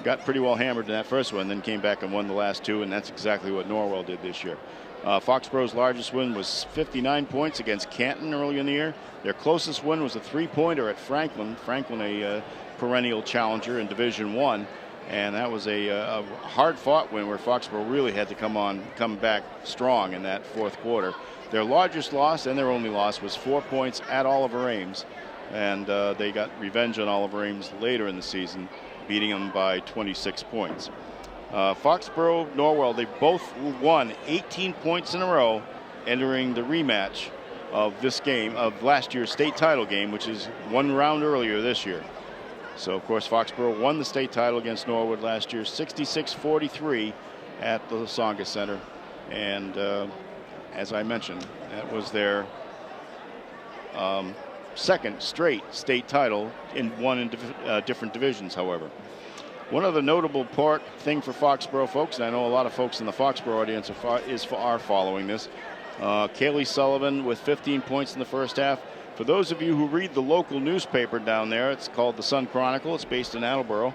got pretty well hammered in that first one, then came back and won the last two, and that's exactly what Norwell did this year. Foxborough's largest win was 59 points against Canton early in the year. Their closest win was a three-pointer at Franklin. Franklin, a perennial challenger in Division I. And that was a hard-fought win where Foxborough really had to come back strong in that fourth quarter. Their largest loss and their only loss was 4 points at Oliver Ames, and they got revenge on Oliver Ames later in the season, beating them by 26 points. Foxborough, Norwell, they both won 18 points in a row, entering the rematch of this game, of last year's state title game, which is one round earlier this year. So, of course, Foxborough won the state title against Norwood last year, 66-43 at the Lasonga Center. And as I mentioned, that was their second straight state title, in different divisions, however. One other notable thing for Foxborough folks, and I know a lot of folks in the Foxborough audience are following this, Kaylee Sullivan with 15 points in the first half. For those of you who read the local newspaper down there, it's called the Sun Chronicle. It's based in Attleboro.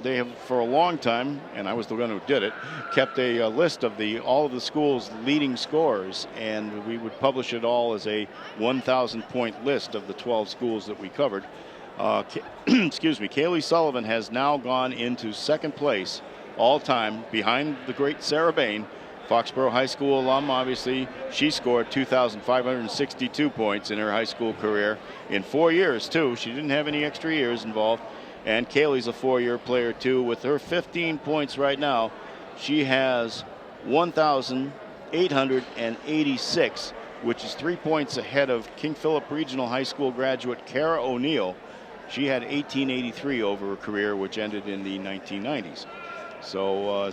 They have, for a long time, and I was the one who did it, kept a list of all of the schools' leading scorers, and we would publish it all as a 1,000-point list of the 12 schools that we covered. Excuse me, Kaylee Sullivan has now gone into second place all time behind the great Sarah Bain. Foxborough High School alum, obviously. She scored 2,562 points in her high school career in 4 years, too. She didn't have any extra years involved. And Kaylee's a four-year player, too. With her 15 points right now, she has 1,886, which is 3 points ahead of King Philip Regional High School graduate Kara O'Neill. She had 1,883 over her career, which ended in the 1990s. So,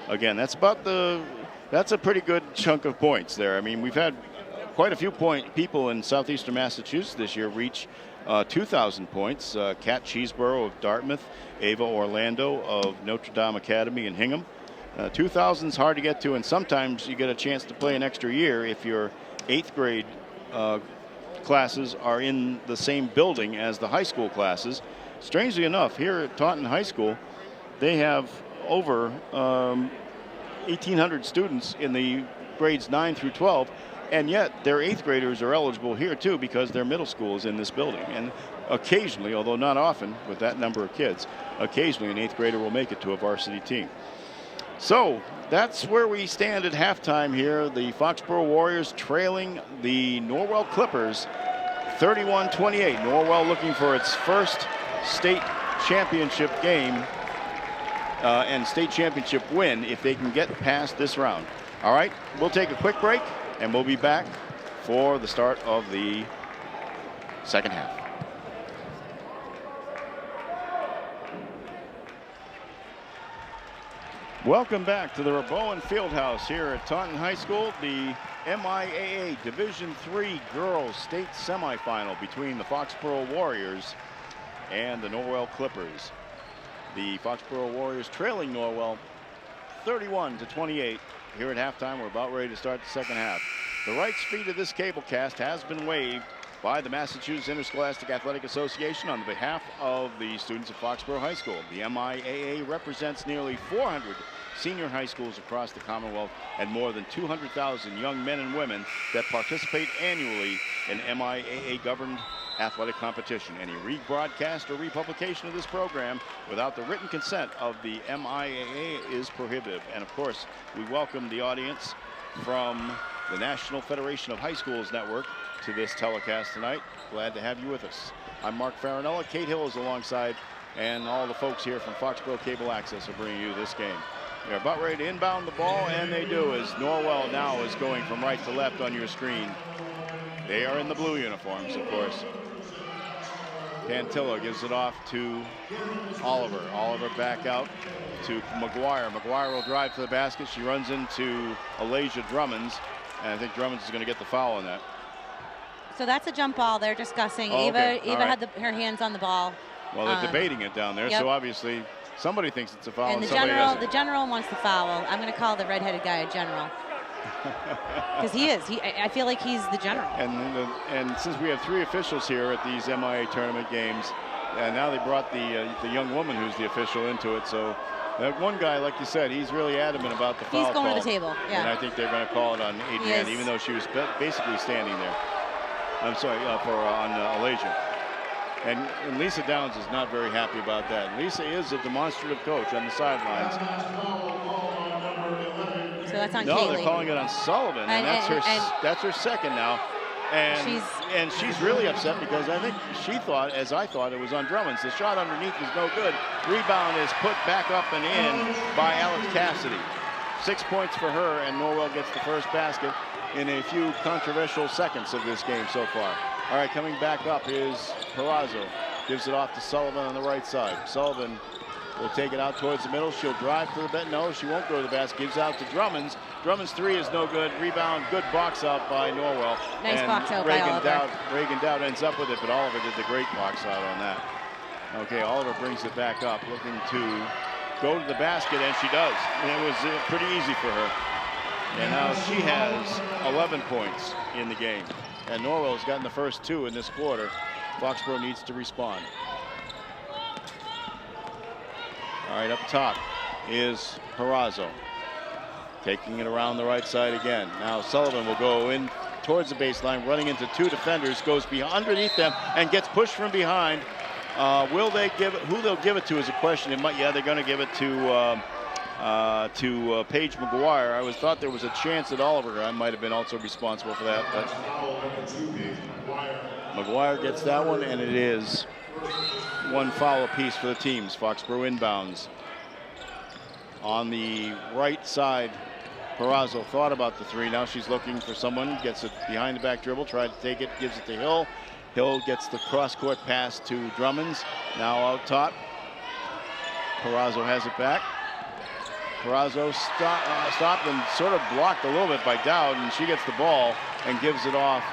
again, that's a pretty good chunk of points there. I mean, we've had quite a few people in southeastern Massachusetts this year reach 2,000 points. Kat Cheeseborough of Dartmouth, Ava Orlando of Notre Dame Academy in Hingham. 2,000 is hard to get to, and sometimes you get a chance to play an extra year if your 8th grade classes are in the same building as the high school classes. Strangely enough, here at Taunton High School, they have over 1,800 students in the grades 9 through 12, and yet their 8th graders are eligible here too because their middle school is in this building. And occasionally, although not often with that number of kids, occasionally an 8th grader will make it to a varsity team. So that's where we stand at halftime here. The Foxborough Warriors trailing the Norwell Clippers 31-28. Norwell looking for its first state championship game and state championship win if they can get past this round. All right, we'll take a quick break and we'll be back for the start of the second half. Welcome back to the Rabowen Fieldhouse here at Taunton High School. The MIAA Division III Girls State Semifinal between the Foxborough Warriors and the Norwell Clippers. The Foxborough Warriors trailing Norwell 31-28 here at halftime. We're about ready to start the second half. The rights fee to this cable cast has been waived by the Massachusetts Interscholastic Athletic Association on behalf of the students of Foxborough High School. The MIAA represents nearly 400 senior high schools across the Commonwealth and more than 200,000 young men and women that participate annually in MIAA-governed athletic competition. Any rebroadcast or republication of this program without the written consent of the MIAA is prohibited. And of course, we welcome the audience from the National Federation of High Schools Network to this telecast tonight. Glad to have you with us. I'm Mark Farinella. Kate Hill is alongside, and all the folks here from Foxboro Cable Access are bringing you this game. They're about ready to inbound the ball, and they do, as Norwell now is going from right to left on your screen. They are in the blue uniforms, of course. Cantillo gives it off to Oliver. Oliver back out to McGuire. McGuire will drive to the basket. She runs into Alasia Drummonds, and I think Drummonds is going to get the foul on that. So that's a jump ball they're discussing. Oh, okay. Eva had her hands on the ball. Well, they're debating it down there, yep. So obviously somebody thinks it's a foul and somebody doesn't. The general wants the foul. I'm going to call the redheaded guy a general. Because he is. I feel like he's the general. And since we have 3 officials here at these MIA tournament games, and now they brought the young woman who's the official into it. So that one guy, like you said, he's really adamant about the foul call. He's going call. to the table. Yeah. And I think they're going to call it on Adrienne, even though she was basically standing there. I'm sorry, on Alasia. And Lisa Downs is not very happy about that. Lisa is a demonstrative coach on the sidelines. So that's on No, Kaylee. they're calling it on Sullivan, and that's her second now. And she's really upset because I think she thought, as I thought, it was on Drummonds. The shot underneath was no good. Rebound is put back up and in by Alex Cassidy. 6 points for her, and Norwell gets the first basket in a few controversial seconds of this game so far. All right, coming back up is Perazzo. Gives it off to Sullivan on the right side. Sullivan will take it out towards the middle. She'll drive to the net. No, she won't go to the basket. Gives out to Drummonds. Drummonds' 3 is no good. Rebound, good box out by Norwell. Nice box out by Oliver. Reagan Dowd ends up with it, but Oliver did the great box out on that. Okay, Oliver brings it back up, looking to go to the basket, and she does. And it was pretty easy for her. And now she has 11 points in the game. And Norwell's gotten the first 2 in this quarter. Foxborough needs to respond. All right, up top is Perazzo. Taking it around the right side again. Now Sullivan will go in towards the baseline, running into 2 defenders, goes underneath them, and gets pushed from behind. Will they give it? Who they'll give it to is a question. They're going to give it to Paige McGuire. I thought there was a chance that Oliver might have been also responsible for that, but McGuire gets that one, and it is 1 foul apiece for the teams. Foxborough inbounds. On the right side, Perazzo thought about the 3. Now she's looking for someone, gets it behind the back dribble, tried to take it, gives it to Hill. Hill gets the cross-court pass to Drummonds. Now out top. Perazzo has it back. Perazzo stopped and sort of blocked a little bit by Dowd, and she gets the ball and gives it off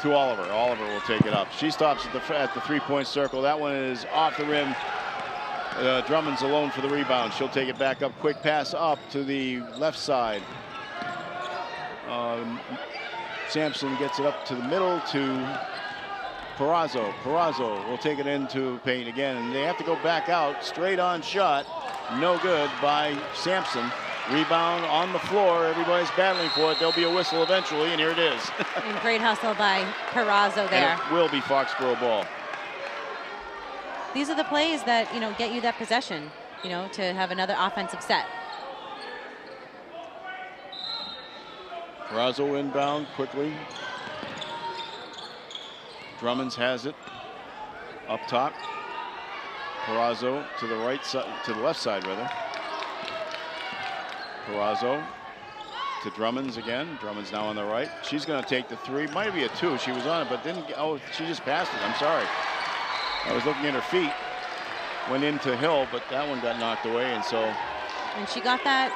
to Oliver. Oliver will take it up. She stops at the 3-point circle. That one is off the rim. Drummonds alone for the rebound. She'll take it back up. Quick pass up to the left side. Sampson gets it up to the middle to Perazzo. Perazzo will take it into paint again, and they have to go back out. Straight on shot. No good by Sampson. Rebound on the floor. Everybody's battling for it. There'll be a whistle eventually, and here it is. And great hustle by Perazzo there. And it will be Foxborough ball. These are the plays that, get you that possession, to have another offensive set. Perazzo inbound quickly. Drummonds has it up top. Perazzo to the right side, to the left side rather. Perazzo to Drummonds again. Drummonds now on the right. She's going to take the 3. Might be a 2. She was on it, but didn't. Oh, she just passed it. I'm sorry. I was looking at her feet. Went into Hill, but that one got knocked away, and so. And she got that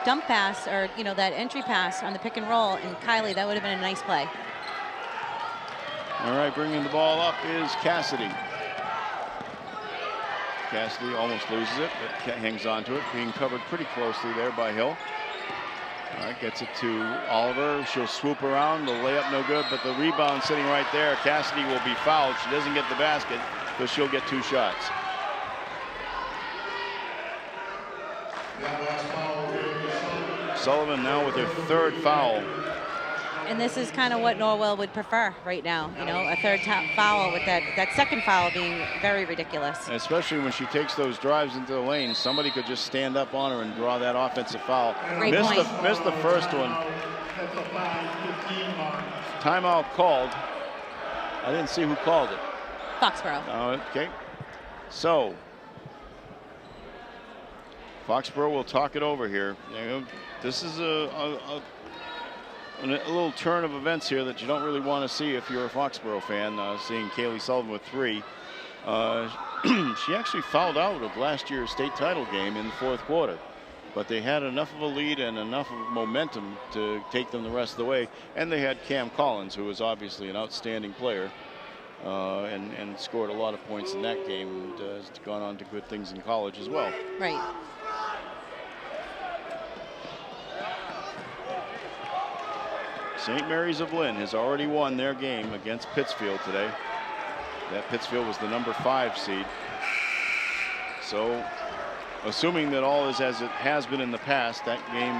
dump pass, or that entry pass on the pick and roll, and Kylie, that would have been a nice play. All right, bringing the ball up is Cassidy. Cassidy almost loses it, but hangs on to it, being covered pretty closely there by Hill. All right, gets it to Oliver. She'll swoop around. The layup no good, but the rebound sitting right there. Cassidy will be fouled. She doesn't get the basket, but she'll get 2 shots. Sullivan now with her 3rd foul. And this is kind of what Norwell would prefer right now, you know, a 3rd foul with that 2nd foul being very ridiculous. Especially when she takes those drives into the lane, somebody could just stand up on her and draw that offensive foul. Great missed point. the first one. Timeout called. I didn't see who called it. Foxborough. Okay. So Foxborough will talk it over here. You know, this is a little turn of events here that you don't really want to see if you're a Foxborough fan, seeing Kaylee Sullivan with 3. She actually fouled out of last year's state title game in the 4th quarter, but they had enough of a lead and enough of momentum to take them the rest of the way. And they had Cam Collins, who was obviously an outstanding player, and scored a lot of points in that game, and has gone on to good things in college as well. Right. St. Mary's of Lynn has already won their game against Pittsfield today. That Pittsfield was the number 5 seed. So, assuming that all is as it has been in the past, that game,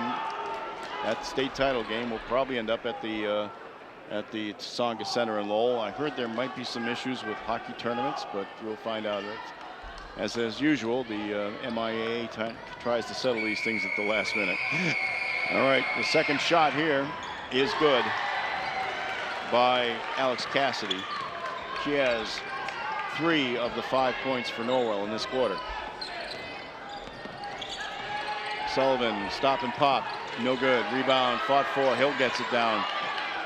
that state title game, will probably end up at the Tsonga Center in Lowell. I heard there might be some issues with hockey tournaments, but we'll find out. As usual, the MIAA tries to settle these things at the last minute. All right, the second shot here is good by Alex Cassidy. She has 3 of the 5 points for Norwell in this quarter. Sullivan, stop and pop, no good. Rebound, fought for. Hill gets it down,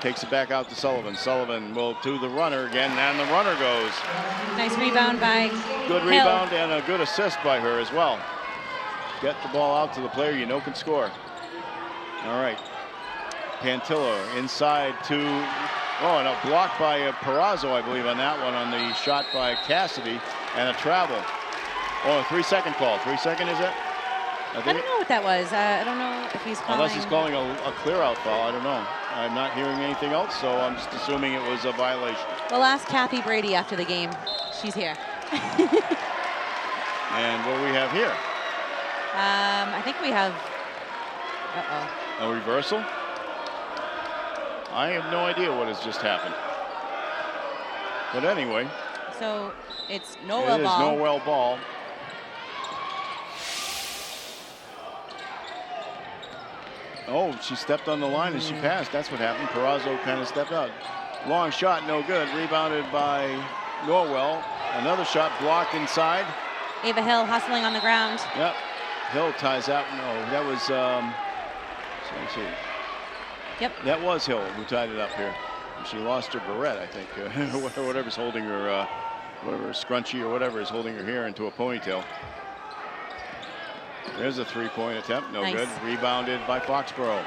takes it back out to Sullivan. Sullivan will to the runner again, and the runner goes. Nice rebound by Good Hill. rebound and a good assist by her as well. Get the ball out to the player you know can score. All right. Pantilla inside to, and a block by Perazzo, I believe, on that one, on the shot by Cassidy, and a travel. Oh, a 3-second call. 3 second, is it? I don't know what that was. I don't know if he's calling. Unless he's calling a clear-out foul, I don't know. I'm not hearing anything else, so I'm just assuming it was a violation. We'll ask Kathy Brady after the game. She's here. And what do we have here? I think we have, a reversal? I have no idea what has just happened. But anyway. So it's Norwell ball. It is Norwell ball. Oh, she stepped on the line and she passed. That's what happened. Perazzo kind of stepped out. Long shot, no good. Rebounded by Norwell. Another shot blocked inside. Ava Hill hustling on the ground. Yep. Hill ties out. No, that was, let's see. Yep. That was Hill who tied it up here. She lost her barrette, I think. Whatever's holding her, whatever scrunchie or whatever is holding her hair into a ponytail. There's a 3-point attempt, no good. Rebounded by Foxborough.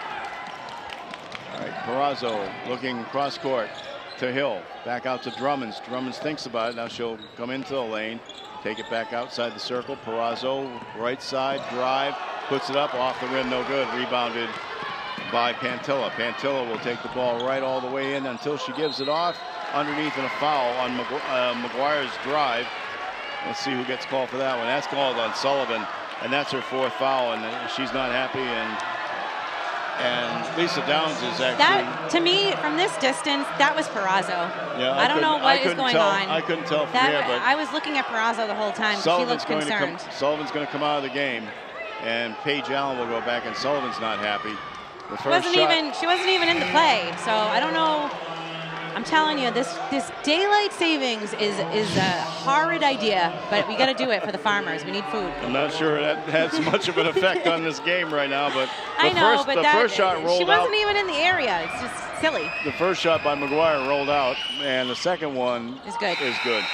All right, Perazzo looking cross court to Hill. Back out to Drummons. Drummons thinks about it. Now she'll come into the lane, take it back outside the circle. Perazzo, right side, drive, puts it up off the rim, no good. Rebounded by Pantilla. Pantilla will take the ball right all the way in until she gives it off underneath, and a foul on McGuire's drive. Let's see who gets called for that one. That's called on Sullivan, and that's her 4th foul, and she's not happy. And Lisa Downs is actually. That, to me, from this distance, that was Perazzo. Yeah, I don't know what is going on. I couldn't tell from here, but I was looking at Perazzo the whole time. She looked concerned. Sullivan's going to come out of the game, and Paige Allen will go back, and Sullivan's not happy. She wasn't even in the play, so I don't know. I'm telling you, this daylight savings is a horrid idea, but we got to do it for the farmers. We need food. I'm not sure that has much of an effect on this game right now, but the first shot rolled out. She wasn't even in the area. It's just silly. The first shot by McGuire rolled out, and the second one is good.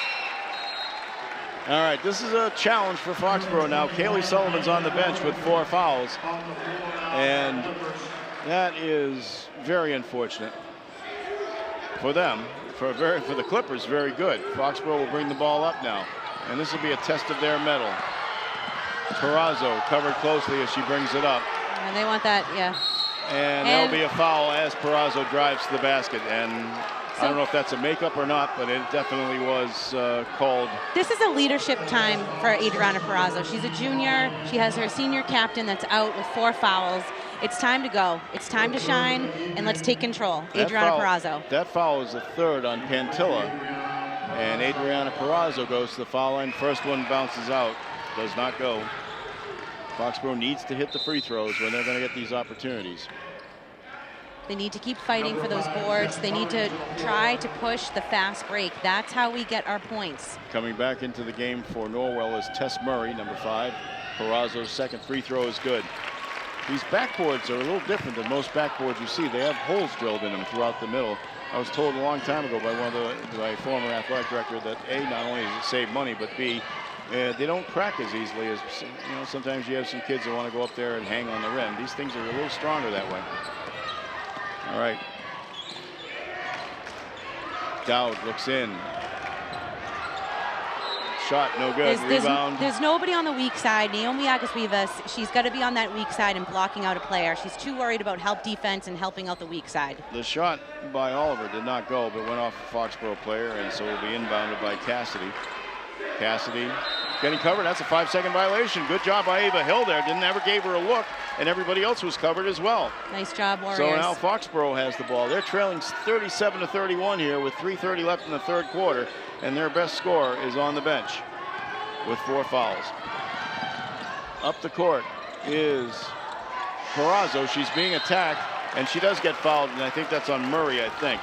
All right, this is a challenge for Foxborough now. Kaylee Sullivan's on the bench with 4 fouls, and that is very unfortunate for them. For the Clippers, very good. Foxborough will bring the ball up now, and this will be a test of their mettle. Perazzo covered closely as she brings it up. And they want that, yeah. And there'll be a foul as Perazo drives to the basket. And I don't know if that's a makeup or not, but it definitely was called. This is a leadership time for Adriana Perazo. She's a junior. She has her senior captain that's out with 4 fouls. It's time to go. It's time to shine, and let's take control. Adriana Perazo. That foul is the 3rd on Pantilla. And Adriana Perazo goes to the foul line. First one bounces out. Does not go. Foxborough needs to hit the free throws when they're going to get these opportunities. They need to keep fighting for those boards. They need to try to push the fast break. That's how we get our points. Coming back into the game for Norwell is Tess Murray, number 5. Perazo's second free throw is good. These backboards are a little different than most backboards you see. They have holes drilled in them throughout the middle. I was told a long time ago by my former athletic director that A, not only does it save money, but B, they don't crack as easily as, sometimes you have some kids that want to go up there and hang on the rim. These things are a little stronger that way. All right. Dowd looks in. Shot no good. Rebound. There's nobody on the weak side. Naomi Agaswivas, she's got to be on that weak side and blocking out a player. She's too worried about help defense and helping out the weak side. The shot by Oliver did not go, but went off a Foxborough player, and so will be inbounded by Cassidy. Cassidy getting covered. That's a 5-second violation. Good job by Ava Hill there. Didn't ever gave her a look, and everybody else was covered as well. Nice job, Warriors. So now Foxborough has the ball. They're trailing 37-31 here with 3:30 left in the 3rd quarter, and their best scorer is on the bench with 4 fouls. Up the court is Perazo. She's being attacked, and she does get fouled, and I think that's on Murray, I think.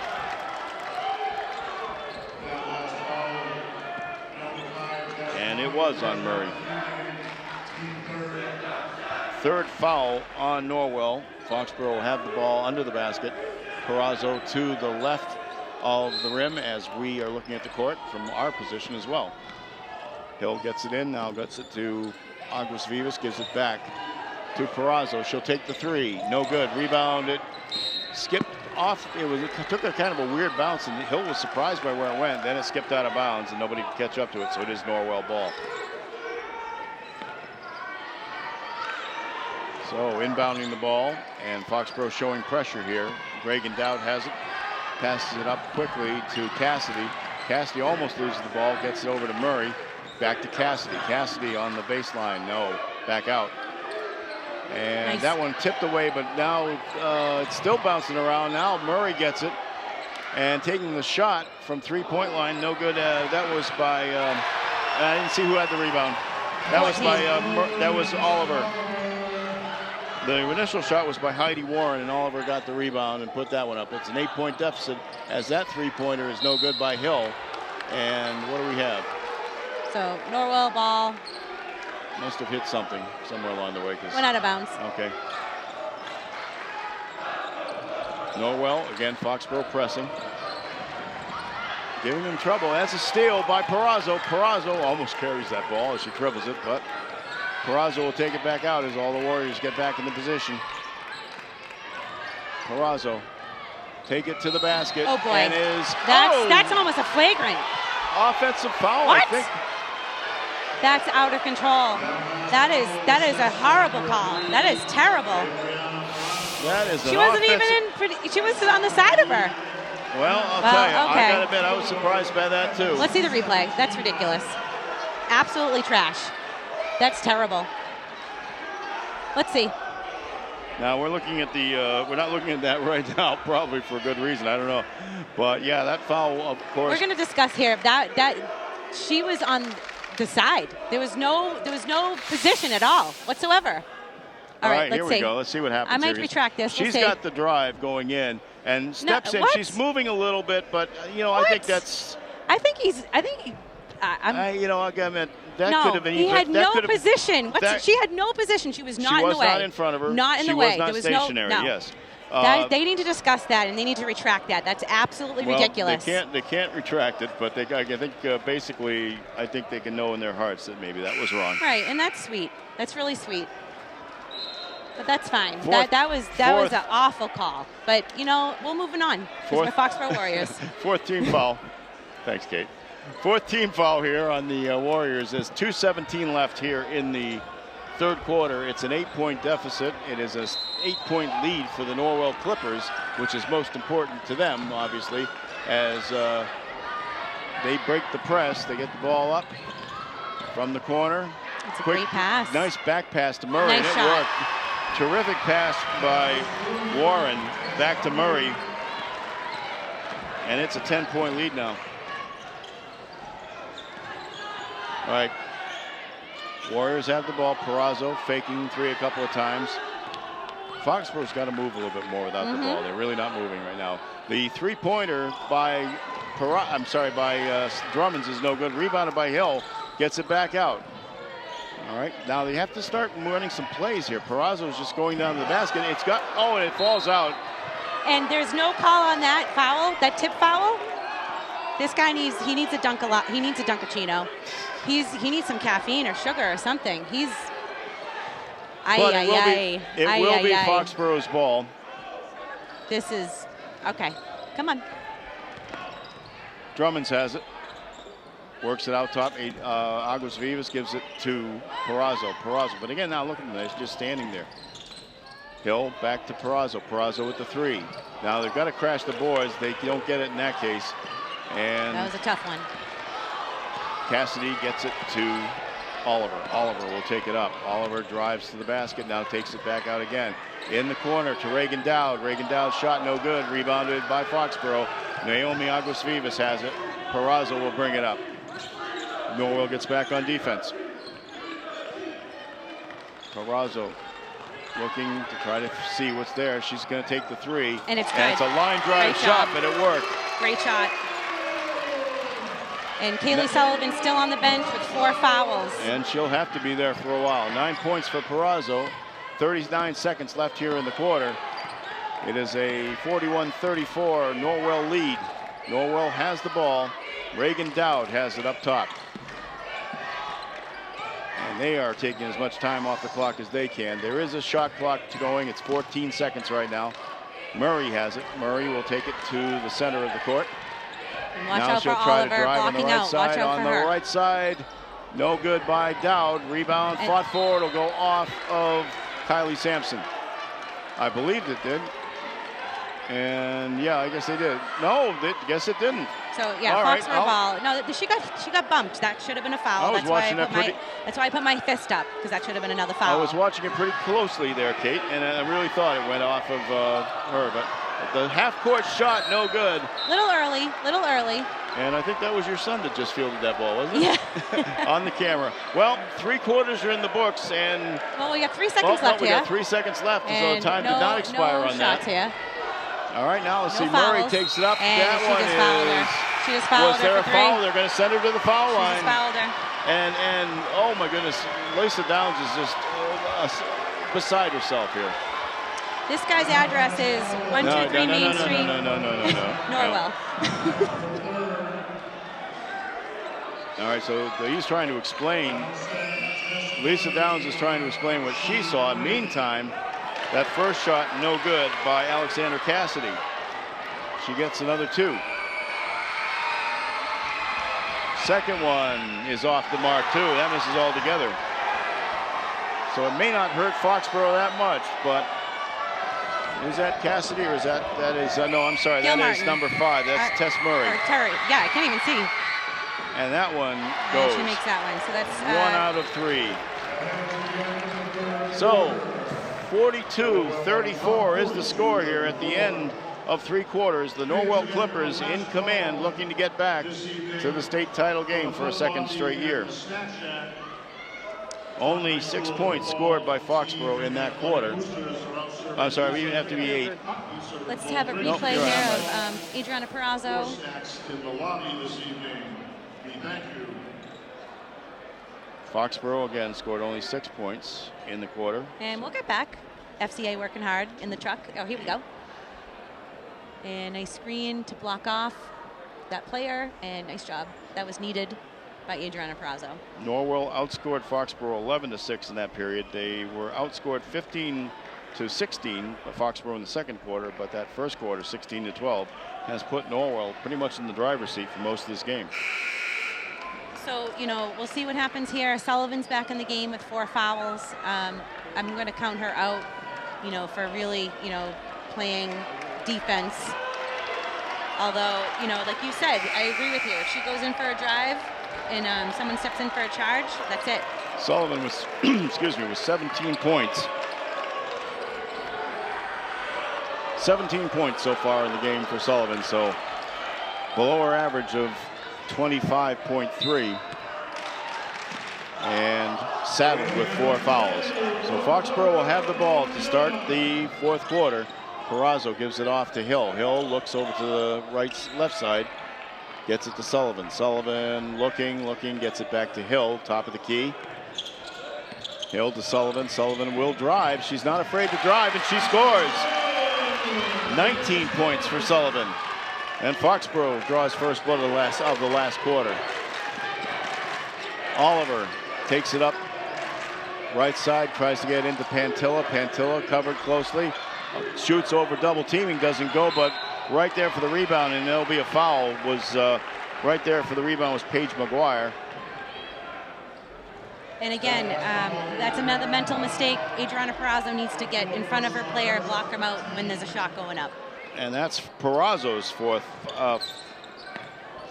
And it was on Murray. 3rd foul on Norwell. Foxborough will have the ball under the basket. Perazo to the left of the rim as we are looking at the court from our position as well. Hill gets it in, now gets it to Agaswivas, gives it back to Perazo. She'll take the 3, no good. Rebound, it skipped off. It took a kind of a weird bounce, and Hill was surprised by where it went. Then it skipped out of bounds, and nobody could catch up to it, so it is Norwell ball. So inbounding the ball, and Foxborough showing pressure here. Reagan Dowd has it, passes it up quickly to Cassidy. Cassidy almost loses the ball, gets it over to Murray. Back to Cassidy. Cassidy on the baseline, no, back out. And nice. That one tipped away, but now it's still bouncing around. Now Murray gets it and taking the shot from 3-point line. No good. That was by, I didn't see who had the rebound. That was by, that was Oliver. The initial shot was by Heidi Warren, and Oliver got the rebound and put that one up. It's an 8-point deficit as that 3-pointer is no good by Hill. And what do we have? So Norwell ball. Must have hit something somewhere along the way. Went out of bounds. Okay. Norwell, again, Foxborough pressing. Giving them trouble. That's a steal by Perazo. Perazo almost carries that ball as she dribbles it, but Perazo will take it back out as all the Warriors get back in the position. Perazo take it to the basket. Oh boy. And that's almost a flagrant. Offensive foul, what? I think. That's out of control. That is a horrible call. That is terrible. That is she wasn't even in. She was on the side of her. Well, I'll tell you, okay. I gotta admit, I was surprised by that too. Let's see the replay. That's ridiculous. Absolutely trash. That's terrible. Let's see. Now we're looking at the. We're not looking at that right now, probably for a good reason. I don't know, but yeah, that foul, of course. We're going to discuss here that she was on the side. There was no position at all whatsoever. All right, let's here we go. Let's see what happens. I might retract this. She's got the drive going in and steps in. She's moving a little bit, but I think that's. I think he's. I meant that could have been. He had no position. She had no position. She was not in the way. She was not in front of her. Not in the way. She was not stationary. No. Yes. They need to discuss that, and they need to retract that. That's absolutely ridiculous. They can't retract it, but I think basically, I think they can know in their hearts that maybe that was wrong. Right, and that's sweet. That's really sweet. But that's fine. That was an awful call. But we're moving on. We're Foxborough Warriors. 4th team foul. Thanks, Kate. 4th team foul here on the Warriors. There's 2:17 left here in the 3rd quarter. It's an 8-point deficit. It is a 8-point lead for the Norwell Clippers, which is most important to them, obviously, as they break the press. They get the ball up from the corner. It's a great pass. Nice back pass to Murray. Nice shot. Worked. Terrific pass by Warren back to Murray. And it's a 10-point lead now. All right. Warriors have the ball. Perazo faking three a couple of times. Foxborough's got to move a little bit more without the ball. They're really not moving right now. The three-pointer by Drummonds is no good. Rebounded by Hill. Gets it back out. All right. Now they have to start running some plays here. Perazo's just going down to the basket. And it falls out. And there's no call on that foul, that tip foul. This guy needs a dunk a lot. He needs a Dunkachino. He needs some caffeine or sugar or something. It will be Foxborough's ball. This is okay. Come on. Drummonds has it. Works it out top. Aguas Vivas gives it to Perazo. But again, now look at him. He's just standing there. Hill back to Perazo. Perazo with the three. Now they've got to crash the boards. They don't get it in that case. And that was a tough one. Cassidy gets it to Oliver. Oliver will take it up. Oliver drives to the basket. Now takes it back out again. In the corner to Reagan Dowd. Reagan Dowd's shot no good. Rebounded by Foxborough. Naomi Aguas Vivas has it. Perazo will bring it up. Norwell gets back on defense. Perazo looking to try to see what's there. She's going to take the three. And it's good. And it's a line drive shot, but it worked. Great shot. And Kaylee Sullivan still on the bench with 4 fouls. And she'll have to be there for a while. 9 points for Perazo. 39 seconds left here in the quarter. It is a 41-34 Norwell lead. Norwell has the ball. Reagan Dowd has it up top. And they are taking as much time off the clock as they can. There is a shot clock going. It's 14 seconds right now. Murray has it. Murray will take it to the center of the court. And watch now out she'll for try Oliver to drive on the right side. On the right side, no good by Dowd. Rebound fought forward. Will go off of Kylie Sampson. I believed it did. And yeah, I guess they did. No, guess it didn't. So yeah, Foxborough ball. No, she got bumped. That should have been a foul. That's why I put my fist up, because that should have been another foul. I was watching it pretty closely there, Kate, and I really thought it went off of her, but the half-court shot, no good. Little early. And I think that was your son that just fielded that ball, wasn't it? Yeah. On the camera. Well, 3 quarters are in the books, and well, we got 3 seconds left we here. got 3 seconds left, and so time did not expire on that. Here. All right, now let's see. Fouls. Murray takes it up. And that one is. She just fouled her. Was there a for foul? 3. They're going to send her to the foul line. She just fouled her. And oh my goodness, Lisa Downs is just beside herself here. This guy's address is 123 Main Street. No. Norwell. All right, so he's trying to explain. Lisa Downs is trying to explain what she saw. Meantime, that first shot, no good by Alexander Cassidy. She gets another 2. Second one is off the mark, too. That misses altogether. So it may not hurt Foxborough that much, but is that Cassidy or is that is, no, I'm sorry, Gail that Martin. is number 5. That's Tess Murray. Or Terry. Yeah, I can't even see. And that one goes. And she makes that one. So that's 1 out of 3. So 42-34 is the score here at the end of 3 quarters. The Norwell Clippers in command, looking to get back to the state title game for a 2nd straight year. Only 6 points scored by Foxborough in that quarter. I'm sorry, we even have to be 8. Let's have a replay here of Adriana Perazo. Foxborough again scored only 6 points in the quarter. And we'll get back. FCA working hard in the truck. Oh, here we go. And a screen to block off that player, and nice job. That was needed by Adriana Perazo. Norwell outscored Foxborough 11-6 in that period. They were outscored 15-16 by Foxborough in the 2nd quarter, but that 1st quarter, 16-12, has put Norwell pretty much in the driver's seat for most of this game. So, we'll see what happens here. Sullivan's back in the game with 4 fouls. I'm going to count her out. for really, playing defense. Although, like you said, I agree with you. If she goes in for a drive and someone steps in for a charge, that's it. Sullivan was, excuse me, was 17 points. 17 points so far in the game for Sullivan, so below her average of 25.3, and saddled with 4 fouls. So Foxborough will have the ball to start the 4th quarter. Perazo gives it off to Hill. Hill looks over to the left side, gets it to Sullivan. Sullivan looking, gets it back to Hill, top of the key. Hill to Sullivan. Sullivan will drive. She's not afraid to drive, and she scores. 19 points for Sullivan. And Foxborough draws first blood of the last quarter. Oliver takes it up right side, tries to get into Pantilla. Pantilla covered closely. Shoots over double teaming, doesn't go, but right there for the rebound, and there'll be a foul. Was right there for the rebound was Paige McGuire. And again, that's another mental mistake. Adriana Perazo needs to get in front of her player, block them out when there's a shot going up. And that's Perazo's fourth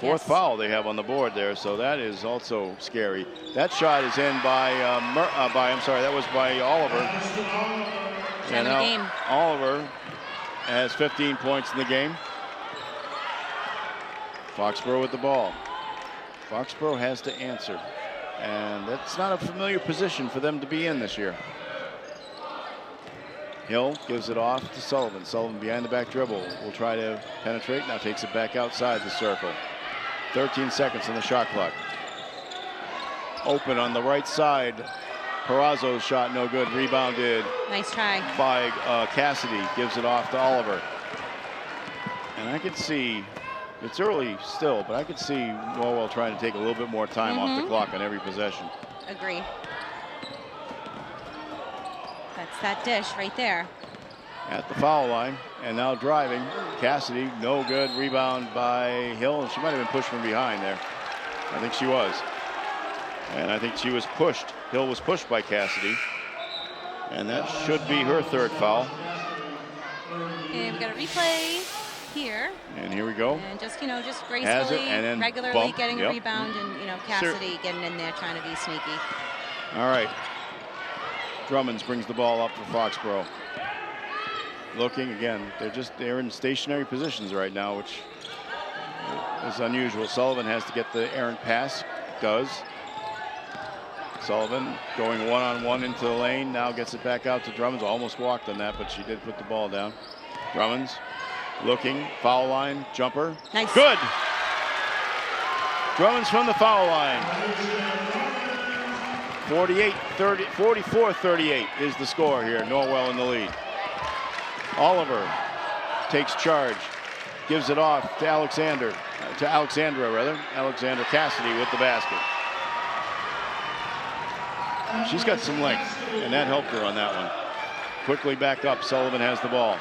Yes. foul they have on the board there, so that is also scary. That shot is in by that was by Oliver. And now game. Oliver has 15 points in the game. Foxborough with the ball. Foxborough has to answer, and that's not a familiar position for them to be in this year. Hill gives it off to Sullivan. Sullivan behind the back dribble will try to penetrate. Now takes it back outside the circle. 13 seconds on the shot clock. Open on the right side. Perazo's shot no good. Rebounded. Nice try. By Cassidy. Gives it off to Oliver. And I could see, it's early still, but I could see Norwell trying to take a little bit more time off the clock on every possession. Agree. That's that dish right there. At the foul line, and now driving. Cassidy, no good. Rebound by Hill, and she might have been pushed from behind there. I think she was. And I think she was pushed. Hill was pushed by Cassidy. And that should be her 3rd foul. And we got a replay here. And here we go. And just, just gracefully, and then regularly bump. getting a rebound, and, Cassidy getting in there trying to be sneaky. All right. Drummonds brings the ball up for Foxborough. Looking again, they're in stationary positions right now, which is unusual. Sullivan has to get the errant pass. Does. Sullivan going one-on-one into the lane. Now gets it back out to Drummonds. Almost walked on that, but she did put the ball down. Drummonds looking, foul line, jumper. Nice. Good. Drummonds from the foul line. 44-38 is the score here. Norwell in the lead. Oliver takes charge, gives it off to Alexandra Cassidy with the basket. She's got some length, and that helped her on that one. Quickly back up, Sullivan has the ball.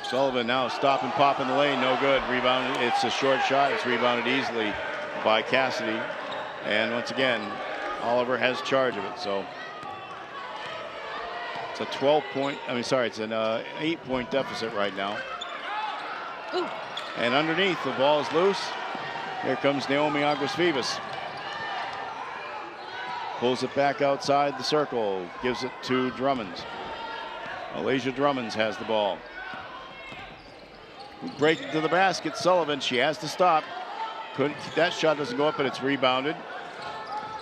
Sullivan now stop and pop in the lane, no good. Rebounded, it's a short shot, it's rebounded easily by Cassidy. And once again, Oliver has charge of it, so it's a 12-point, it's an 8-point deficit right now. Ooh. And underneath, the ball is loose. Here comes Naomi Aguas-Vivas. Pulls it back outside the circle, gives it to Drummonds. Alasia Drummonds has the ball. Break to the basket, Sullivan, she has to stop. That shot doesn't go up, but it's rebounded.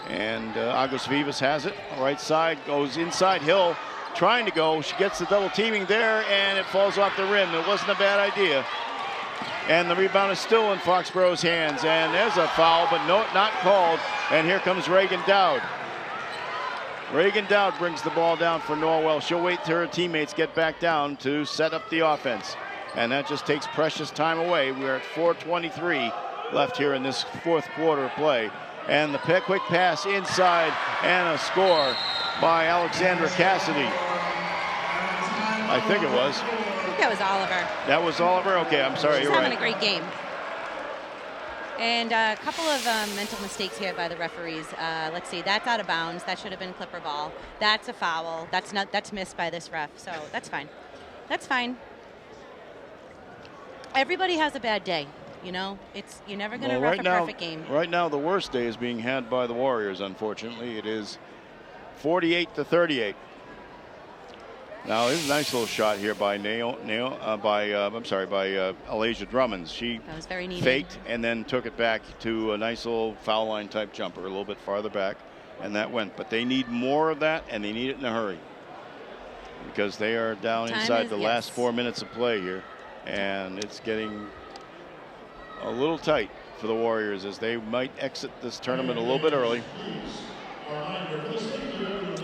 And Aguas-Vivas has it. Right side, goes inside. Hill trying to go. She gets the double teaming there, and it falls off the rim. It wasn't a bad idea. And the rebound is still in Foxborough's hands. And there's a foul, but no, not called. And here comes Reagan Dowd. Reagan Dowd brings the ball down for Norwell. She'll wait till her teammates get back down to set up the offense. And that just takes precious time away. We're at 4:23 left here in this 4th quarter of play. And the quick pass inside, and a score by Alexandra Cassidy. I think it was. I think that was Oliver. That was Oliver? Okay, I'm sorry, She's you're having right. a great game. And a couple of mental mistakes here by the referees. Let's see, that's out of bounds. That should have been Clipper ball. That's a foul. That's missed by this ref. So that's fine. That's fine. Everybody has a bad day. You know, you're never going to ref a perfect game. Right now, the worst day is being had by the Warriors. Unfortunately, it is 48-38. Now, this is a nice little shot here by Alasia Drummond. She that was very neat. Faked and then took it back to a nice little foul line type jumper, a little bit farther back, and that went. But they need more of that, and they need it in a hurry because they are down inside the last 4 minutes of play here, and it's getting a little tight for the Warriors as they might exit this tournament a little bit early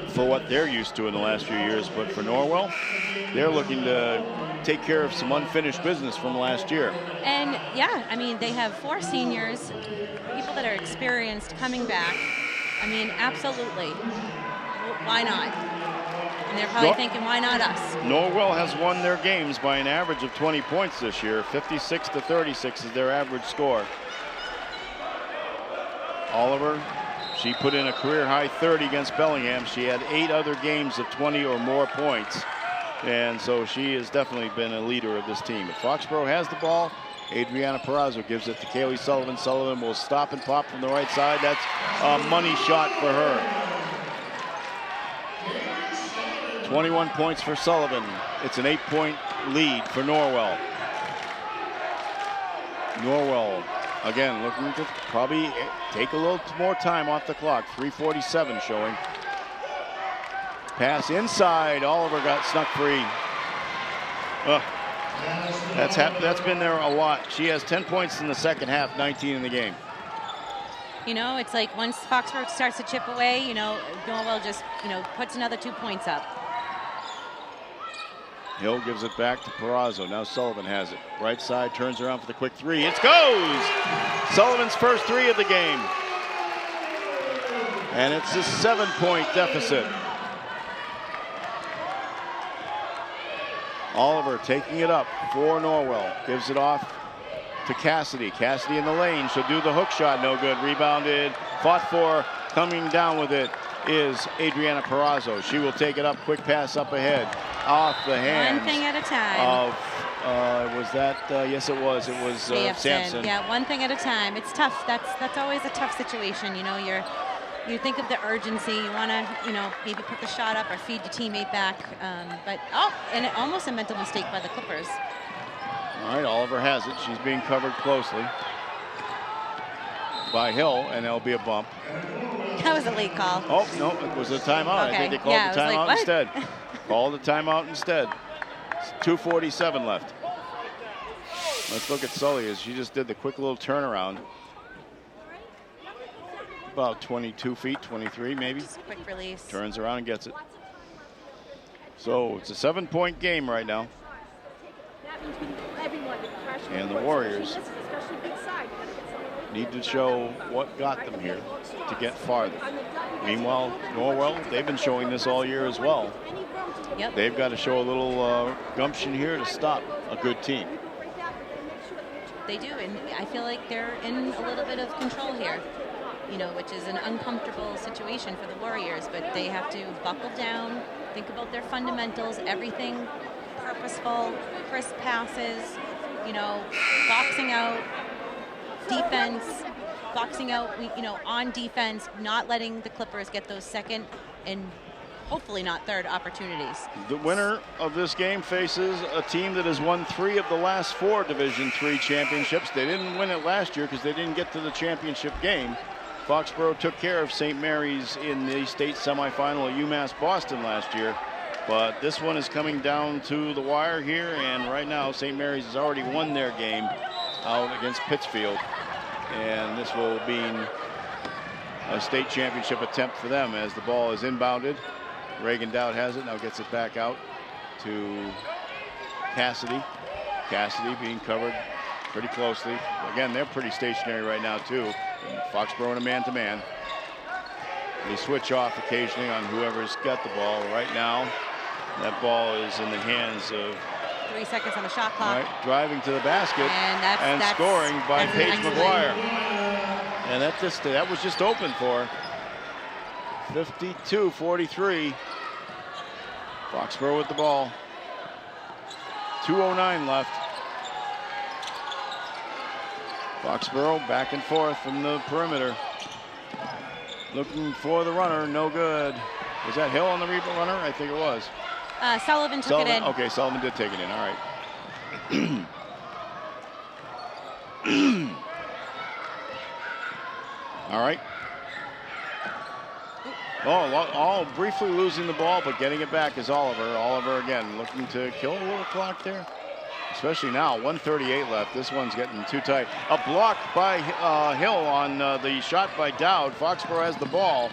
for what they're used to in the last few years. But for Norwell, they're looking to take care of some unfinished business from last year. And yeah, I mean, they have 4 seniors, people that are experienced coming back. I mean, absolutely. Why not? And they're probably thinking, why not us? Norwell has won their games by an average of 20 points this year. 56-36 is their average score. Oliver, she put in a career-high 30 against Bellingham. She had 8 other games of 20 or more points. And so she has definitely been a leader of this team. If Foxborough has the ball, Adriana Perazzo gives it to Kaylee Sullivan. Sullivan will stop and pop from the right side. That's a money shot for her. 21 points for Sullivan. It's an 8-point lead for Norwell. Norwell, again, looking to probably take a little more time off the clock. 3:47 showing. Pass inside. Oliver got snuck free. That's been there a lot. She has 10 points in the second half, 19 in the game. You know, it's like once Foxborough starts to chip away, you know, Norwell just, you know, puts another 2 points up. Hill gives it back to Perazzo. Now Sullivan has it. Right side, turns around for the quick 3. It goes! Sullivan's first 3 of the game. And it's a 7-point deficit. Oliver taking it up for Norwell. Gives it off to Cassidy. Cassidy in the lane. She'll do the hook shot. No good. Rebounded. Fought for. Coming down with it is Adriana Perazzo. She will take it up. Quick pass up ahead. Off the hands. One thing at a time. Was that? Yes, it was. It was Sampson. Yeah, one thing at a time. It's tough. That's always a tough situation. You know, you think of the urgency. You want to, you know, maybe put the shot up or feed your teammate back. And almost a mental mistake by the Clippers. All right, Oliver has it. She's being covered closely by Hill, and there'll be a bump. That was a late call. Oh, no, it was a timeout. Okay. I think they called the timeout like, instead. Called the timeout instead. It's 2:47 left. Let's look at Sully as she just did the quick little turnaround. About 22 feet, 23 maybe. Just a quick release. Turns around and gets it. So it's a 7-point game right now. And the Warriors need to show what got them here to get farther. Meanwhile, Norwell, they've been showing this all year as well. Yep. They've got to show a little gumption here to stop a good team. They do, and I feel like they're in a little bit of control here, you know, which is an uncomfortable situation for the Warriors, but they have to buckle down, think about their fundamentals, everything purposeful, crisp passes, you know, boxing out, defense, boxing out, you know, on defense, not letting the Clippers get those second and hopefully not third opportunities. The winner of this game faces a team that has won 3 of the last 4 Division III championships. They didn't win it last year because they didn't get to the championship game. Foxborough took care of St. Mary's in the state semifinal at UMass Boston last year. But this one is coming down to the wire here, and right now St. Mary's has already won their game out against Pittsfield. And this will be a state championship attempt for them as the ball is inbounded. Reagan Dowd has it, now gets it back out to Cassidy. Cassidy being covered pretty closely. Again, they're pretty stationary right now too. Foxborough in a man-to-man. They switch off occasionally on whoever's got the ball. Right now, that ball is in the hands of 3 seconds on the shot clock. Right, driving to the basket and scoring by Paige McGuire. And that was just open for 52-43. Foxborough with the ball. 2:09 left. Foxborough back and forth from the perimeter. Looking for the runner, no good. Was that Hill on the runner? I think it was. Sullivan took it in. Okay, Sullivan did take it in, all right. All right. All briefly losing the ball, but getting it back is Oliver. Oliver again looking to kill a little clock there. Especially now, 1:38 left. This one's getting too tight. A block by Hill on the shot by Dowd. Foxborough has the ball.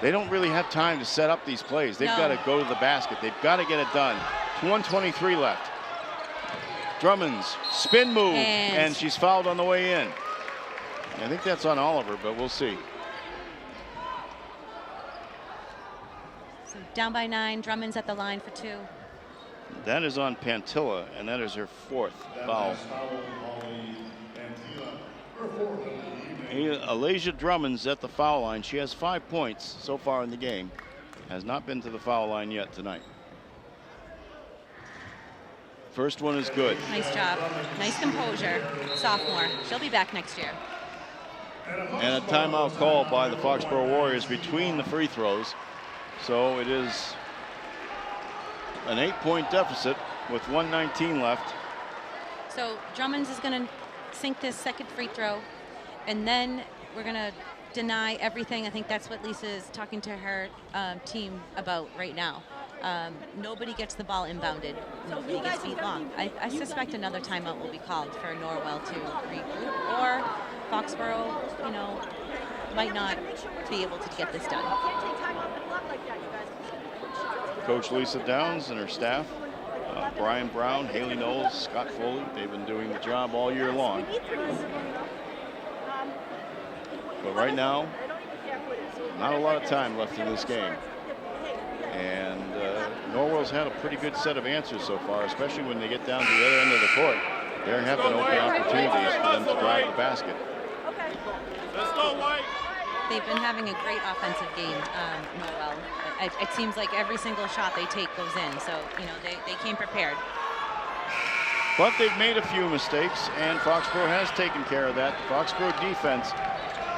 They don't really have time to set up these plays. They've got to go to the basket. They've got to get it done. 1:23 left. Drummond's spin move, and she's fouled on the way in. I think that's on Oliver, but we'll see. So down by 9, Drummond's at the line for 2. That is on Pantilla, and that is her 4th foul. Alasia Drummond's at the foul line. She has 5 points so far in the game. Has not been to the foul line yet tonight. First one is good. Nice job. Nice composure. Sophomore. She'll be back next year. And a timeout called by the Foxborough Warriors between the free throws. So it is an 8-point deficit with 1:19 left. So Drummond's is going to sink this second free throw, and then we're going to deny everything. I think that's what Lisa is talking to her team about right now. Nobody gets the ball inbounded. Nobody gets beat long. I suspect another timeout will be called for Norwell to regroup, or Foxborough, might not be able to get this done. Coach Lisa Downs and her staff, Brian Brown, Haley Knowles, Scott Foley, they've been doing the job all year long. But right now, not a lot of time left in this game. And Norwell's had a pretty good set of answers so far, especially when they get down to the other end of the court. They're having open opportunities for them to drive the basket. Let's go, White. They've been having a great offensive game, Norwell. It seems like every single shot they take goes in, so they came prepared. But they've made a few mistakes, and Foxborough has taken care of that. The Foxborough defense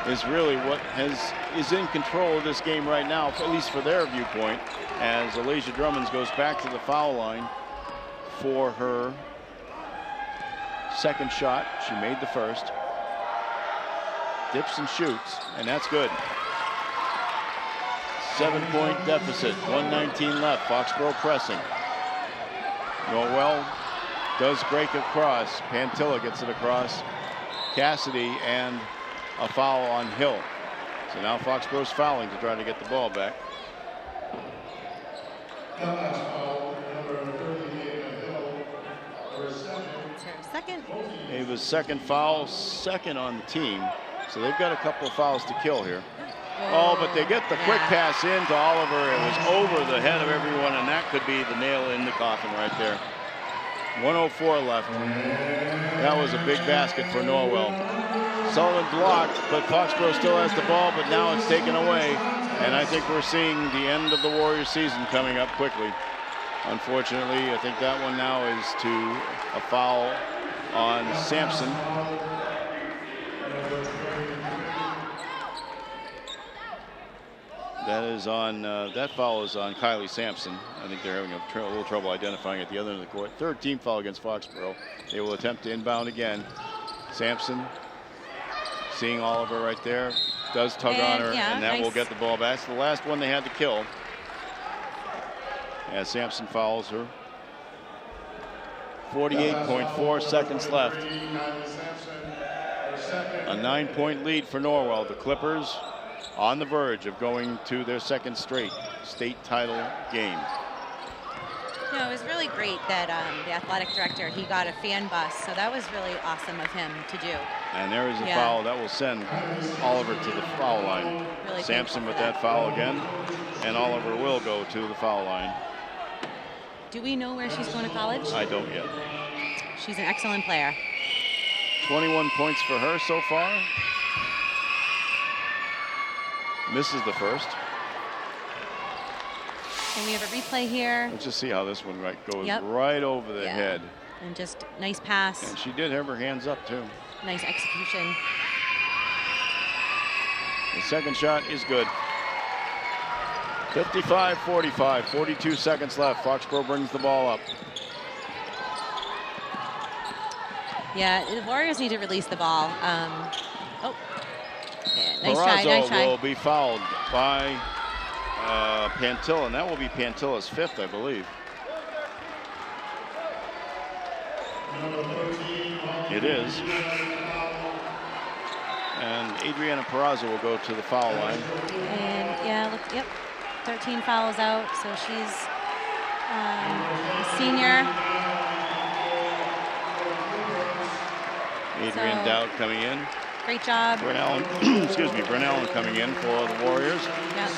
is really what is in control of this game right now, at least for their viewpoint, as Alasia Drummonds goes back to the foul line for her second shot. She made the first. Dips and shoots, and that's good. 7-point deficit, 1:19 left. Foxborough pressing. Norwell does break across. Pantilla gets it across. Cassidy, and a foul on Hill. So now Foxborough's fouling to try to get the ball back. Second. It was second foul, second on the team. So they've got a couple of fouls to kill here. Oh, but they get the quick pass in to Oliver. It was over the head of everyone, and that could be the nail in the coffin right there. 1:04 left. That was a big basket for Norwell. Sullivan blocked, but Foxborough still has the ball, but now it's taken away. And I think we're seeing the end of the Warriors season coming up quickly. Unfortunately, I think that one now is to a foul on Sampson. That is on, that foul is on Kylie Sampson. I think they're having a little trouble identifying at the other end of the court. Third team foul against Foxborough. They will attempt to inbound again. Sampson, seeing Oliver right there, does tug on her, and that will get the ball back. It's the last one they had to kill. As Sampson fouls her. 48.4 seconds left. A 9-point lead for Norwell. The Clippers on the verge of going to their second straight state title game. It was really great that the athletic director, he got a fan bus, so that was really awesome of him to do. And there is a foul that will send Oliver to the foul line. Really Sampson with that foul again, and Oliver will go to the foul line. Do we know where she's going to college? I don't yet. She's an excellent player. 21 points for her so far. Misses the first. And we have a replay here. Let's just see how this one goes right over the head. And just nice pass. And she did have her hands up too. Nice execution. The second shot is good. 55-45, 42 seconds left. Foxborough brings the ball up. Yeah, the Warriors need to release the ball. Yeah, nice Barrazo try. will be fouled by Pantilla, and that will be Pantilla's fifth, I believe. It is. And Adriana Barrazo will go to the foul line. And yeah, look, yep, 13 fouls out, so she's a senior. Adrian Dowd coming in. Great job. Bryn Allen, excuse me, Bryn Allen coming in for the Warriors. Yep.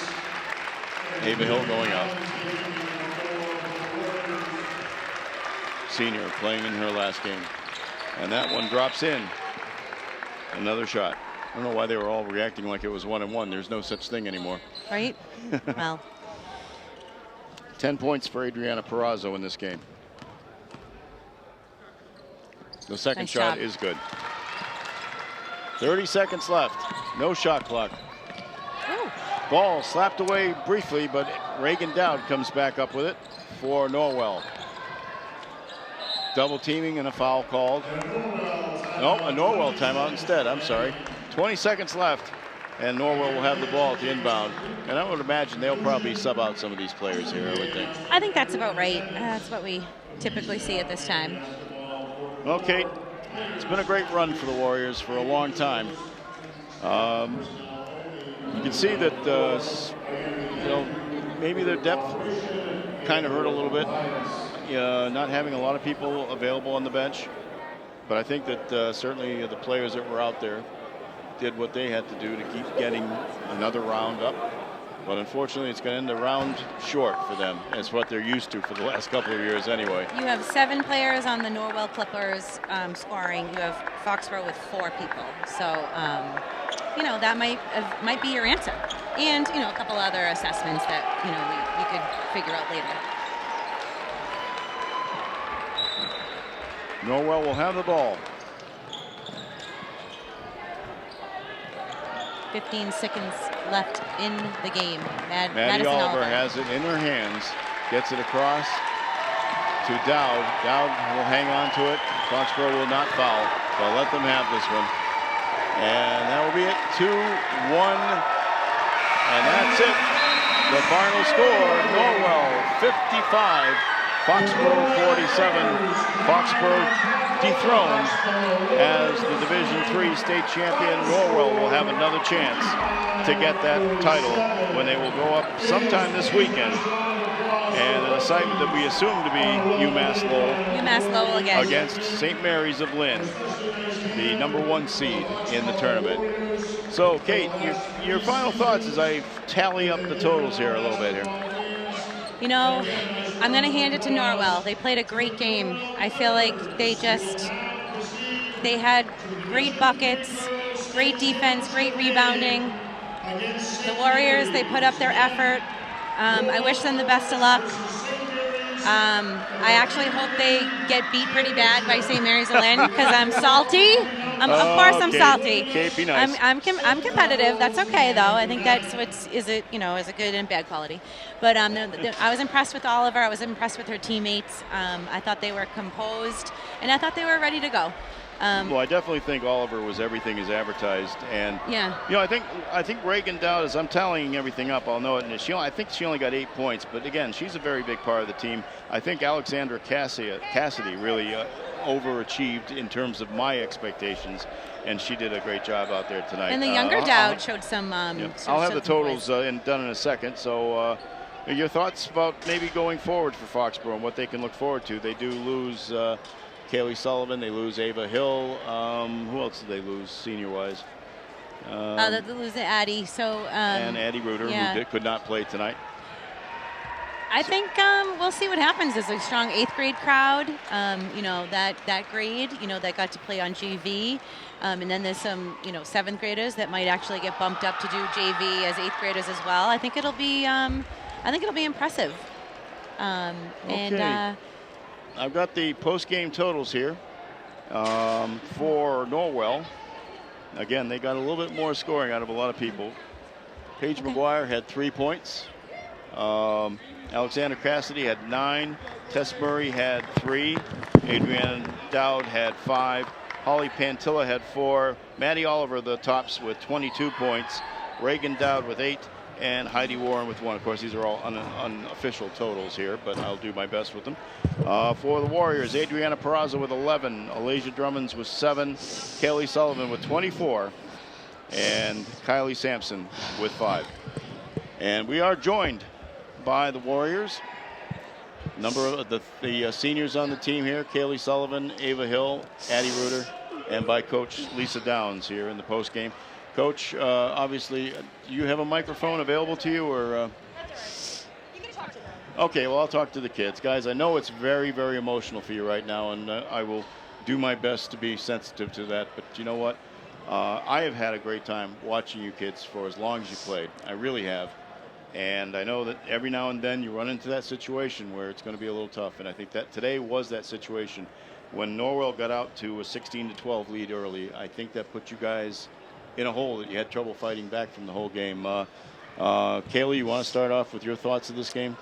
Ava Hill going up. Senior playing in her last game. And that one drops in. Another shot. I don't know why they were all reacting like it was 1-1. There's no such thing anymore. Right? Well. 10 points for Adriana Barrazo in this game. The second Nice shot job. is good. 30 seconds left. No shot clock. Ooh. Ball slapped away briefly, but Reagan Dowd comes back up with it for Norwell. Double teaming and a foul called. No, a Norwell timeout instead. I'm sorry. 20 seconds left, and Norwell will have the ball at the inbound. And I would imagine they'll probably sub out some of these players here, I would think. I think that's about right. That's what we typically see at this time. Well, Kate, it's been a great run for the Warriors for a long time. You can see that maybe their depth kind of hurt a little bit, not having a lot of people available on the bench. But I think that certainly the players that were out there did what they had to do to keep getting another round up. But unfortunately, it's going to end the round short for them. That's what they're used to for the last couple of years anyway. You have 7 players on the Norwell Clippers scoring. You have Foxborough with 4 people. So, that might be your answer. And, a couple other assessments that, we could figure out later. Norwell will have the ball. 15 seconds left in the game. Maddie Oliver has it in her hands. Gets it across to Dowd. Dowd will hang on to it. Foxborough will not foul. They'll let them have this one. And that will be it. 2-1. And that's it. The final score, Norwell 55. Foxborough 47. Foxborough dethroned as the Division III state champion. Norwell will have another chance to get that title when they will go up sometime this weekend. And an assignment that we assume to be UMass Lowell. UMass Lowell again. Against St. Mary's of Lynn, the #1 seed in the tournament. So, Kate, your final thoughts as I tally up the totals here a little bit here. I'm going to hand it to Norwell. They played a great game. I feel like they had great buckets, great defense, great rebounding. The Warriors, they put up their effort. I wish them the best of luck. I actually hope they get beat pretty bad by St. Mary's of Lynn because I'm salty. Of course I'm salty. Kate, be nice. I'm competitive. That's okay though. I think that's is a good and bad quality. But I was impressed with Oliver. I was impressed with her teammates. I thought they were composed and I thought they were ready to go. Well, I definitely think Oliver was everything as advertised, and yeah, I think Reagan Dowd, as I'm tallying everything up, I'll know it. And I think she only got 8 points, but again, she's a very big part of the team. I think Alexandra Cassidy really overachieved in terms of my expectations, and she did a great job out there tonight. And the younger Dowd showed some. I'll have the totals done in a second. So, your thoughts about maybe going forward for Foxborough and what they can look forward to? They do lose. Kaylee Sullivan, they lose Ava Hill. Who else did they lose senior-wise? They lose Addie. So and Addie Reuter, who could not play tonight. I think we'll see what happens. There's a strong 8th grade crowd, that grade, that got to play on JV. And then there's some, 7th graders that might actually get bumped up to do JV as 8th graders as well. I think it'll be impressive. Okay. And I've got the post-game totals here for Norwell. Again, they got a little bit more scoring out of a lot of people. Paige McGuire had 3 points. Alexander Cassidy had 9. Tess Murray had 3. Adriana Dowd had 5. Holly Pantilla had 4. Maddie Oliver, the tops, with 22 points. Reagan Dowd with 8. And Heidi Warren with 1. Of course, these are all unofficial totals here, but I'll do my best with them. For the Warriors, Adriana Peraza with 11. Alasia Drummonds with 7. Kaylee Sullivan with 24. And Kylie Sampson with 5. And we are joined by the Warriors. Number of the seniors on the team here: Kaylee Sullivan, Ava Hill, Addie Reuter, and by Coach Lisa Downs here in the post game. Coach, obviously, do you have a microphone available to you, or? You can talk to them. Okay, well, I'll talk to the kids, guys. I know it's very, very emotional for you right now, and I will do my best to be sensitive to that. But you know what? I have had a great time watching you kids for as long as you played. I really have. And I know that every now and then you run into that situation where it's going to be a little tough. And I think that today was that situation. When Norwell got out to a 16-12 lead early, I think that put you guys in a hole that you had trouble fighting back from the whole game. Kaylee, you want to start off with your thoughts of this game?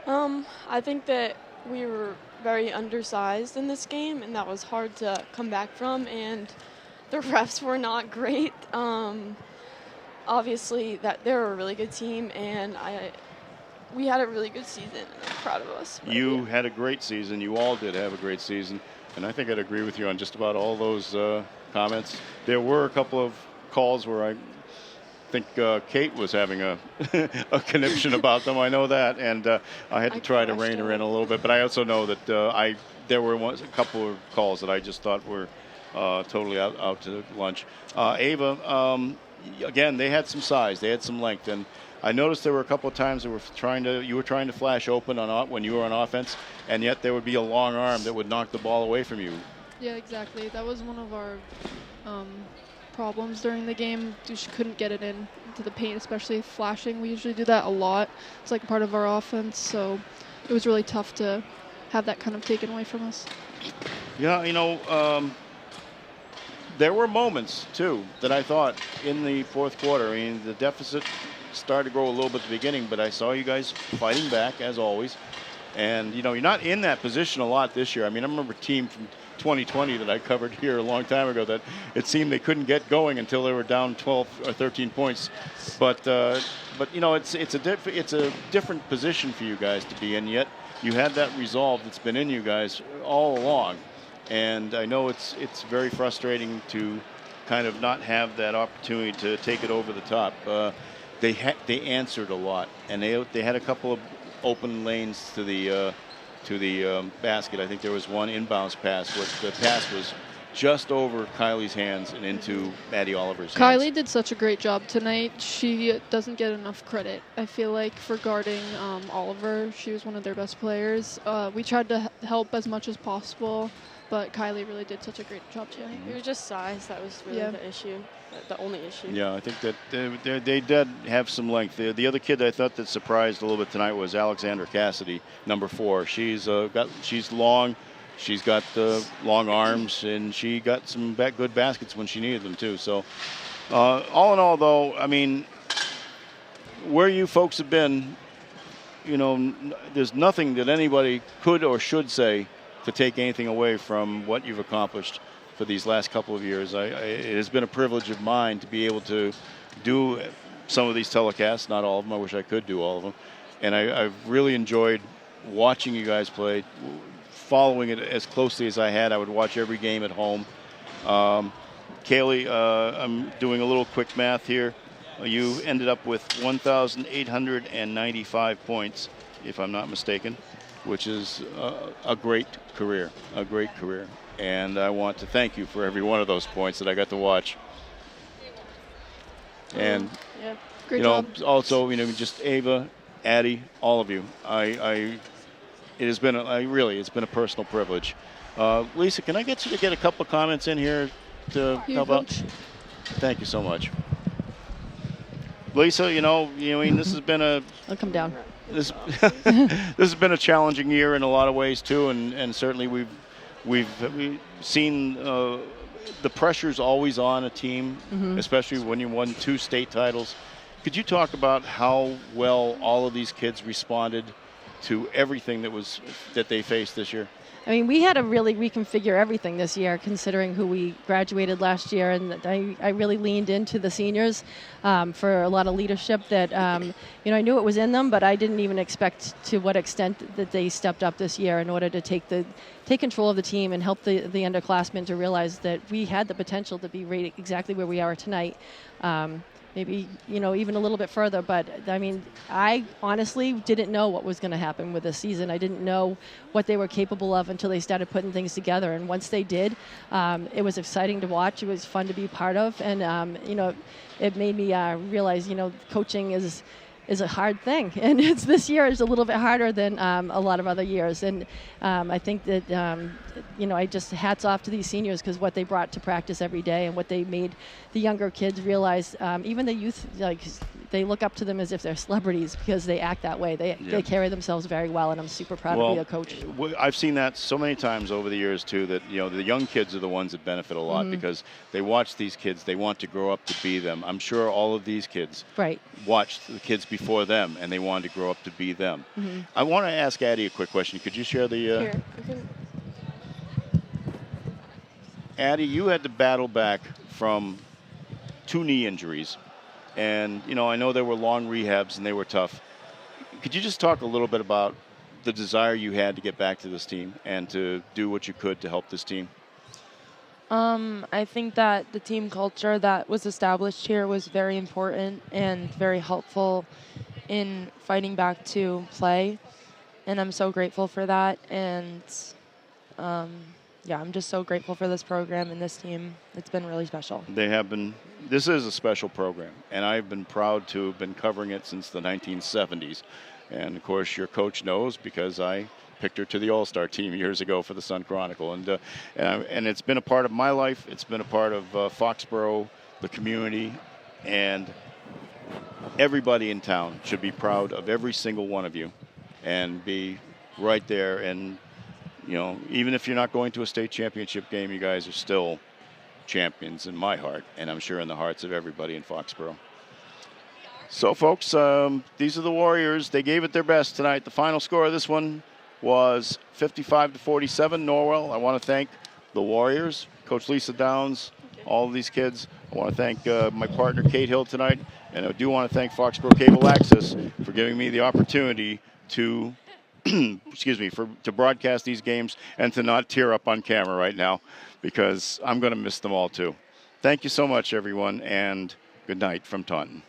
I think that we were very undersized in this game, and that was hard to come back from. And the refs were not great. Obviously, that they're a really good team, and we had a really good season, and I'm proud of us. You had a great season. You all did have a great season, and I think I'd agree with you on just about all those comments. There were a couple of calls where I think Kate was having a conniption about them. I know that, and I had to try to rein her in a little bit. But I also know that there were a couple of calls that I just thought were totally out to lunch. Ava. Again, they had some size, they had some length, and I noticed there were a couple of times you were trying to flash open when you were on offense, and yet there would be a long arm that would knock the ball away from you. Yeah, exactly. That was one of our problems during the game. We just couldn't get it into the paint, especially flashing. We usually do that a lot. It's like part of our offense, so it was really tough to have that kind of taken away from us. Yeah, there were moments, too, that I thought in the fourth quarter. I mean, the deficit started to grow a little bit at the beginning, but I saw you guys fighting back, as always. And, you're not in that position a lot this year. I mean, I remember a team from 2020 that I covered here a long time ago that it seemed they couldn't get going until they were down 12 or 13 points. But it's a different position for you guys to be in, yet you had that resolve that's been in you guys all along. And I know it's very frustrating to kind of not have that opportunity to take it over the top. They answered a lot, and they had a couple of open lanes to the basket. I think there was one inbounds pass where the pass was just over Kylie's hands and into Maddie Oliver's hands. Kylie did such a great job tonight. She doesn't get enough credit, I feel like, for guarding Oliver. She was one of their best players. We tried to help as much as possible, but Kylie really did such a great job tonight. It was just size that was really the issue, the only issue. Yeah, I think that they did have some length. The other kid I thought that surprised a little bit tonight was Alexander Cassidy, number 4. She's long, she's got long arms, and she got some good baskets when she needed them too. So, all in all, though, I mean, where you folks have been, there's nothing that anybody could or should say to take anything away from what you've accomplished for these last couple of years. It has been a privilege of mine to be able to do some of these telecasts, not all of them. I wish I could do all of them. And I've really enjoyed watching you guys play, following it as closely as I had. I would watch every game at home. Kaylee, I'm doing a little quick math here. You ended up with 1,895 points, if I'm not mistaken, which is a great career. And I want to thank you for every one of those points that I got to watch. And great job. Also, just Ava, Addie, all of you. It's been a personal privilege. Lisa, can I get you to get a couple of comments in here to help out? Thank you so much. Lisa, this has been I'll come down. This has been a challenging year in a lot of ways too, and certainly we've seen the pressure's always on a team, especially when you won 2 state titles. Could you talk about how well all of these kids responded to everything that they faced this year? I mean, we had to really reconfigure everything this year, considering who we graduated last year, and I really leaned into the seniors for a lot of leadership that, I knew it was in them, but I didn't even expect to what extent that they stepped up this year in order to take control of the team and help the underclassmen to realize that we had the potential to be right exactly where we are tonight. Maybe, even a little bit further. But, I mean, I honestly didn't know what was going to happen with this season. I didn't know what they were capable of until they started putting things together. And once they did, it was exciting to watch. It was fun to be part of. And, it made me realize, coaching is a hard thing. And this year is a little bit harder than a lot of other years. And I think that, I just hats off to these seniors because what they brought to practice every day and what they made the younger kids realize, even the youth, they look up to them as if they're celebrities because they act that way. They carry themselves very well, and I'm super proud to be a coach. I've seen that so many times over the years, too, that, the young kids are the ones that benefit a lot because they watch these kids. They want to grow up to be them. I'm sure all of these kids watched the kids before them, and they wanted to grow up to be them. I want to ask Addie a quick question. Could you share the... Here. Addie, you had to battle back from 2 knee injuries. And, I know there were long rehabs and they were tough. Could you just talk a little bit about the desire you had to get back to this team and to do what you could to help this team? I think that the team culture that was established here was very important and very helpful in fighting back to play. And I'm so grateful for that. And, I'm just so grateful for this program and this team. It's been really special. This is a special program, and I've been proud to have been covering it since the 1970s. And, of course, your coach knows because I picked her to the All-Star team years ago for the Sun Chronicle. And it's been a part of my life. It's been a part of Foxborough, the community, and everybody in town should be proud of every single one of you and be right there. And, even if you're not going to a state championship game, you guys are still champions in my heart, and I'm sure in the hearts of everybody in Foxborough. So, folks, these are the Warriors. They gave it their best tonight. The final score of this one was 55-47, Norwell. I want to thank the Warriors, Coach Lisa Downs, all of these kids. I want to thank my partner, Kate Hill, tonight. And I do want to thank Foxboro Cable Access for giving me the opportunity to to broadcast these games and to not tear up on camera right now because I'm going to miss them all too. Thank you so much, everyone, and good night from Taunton.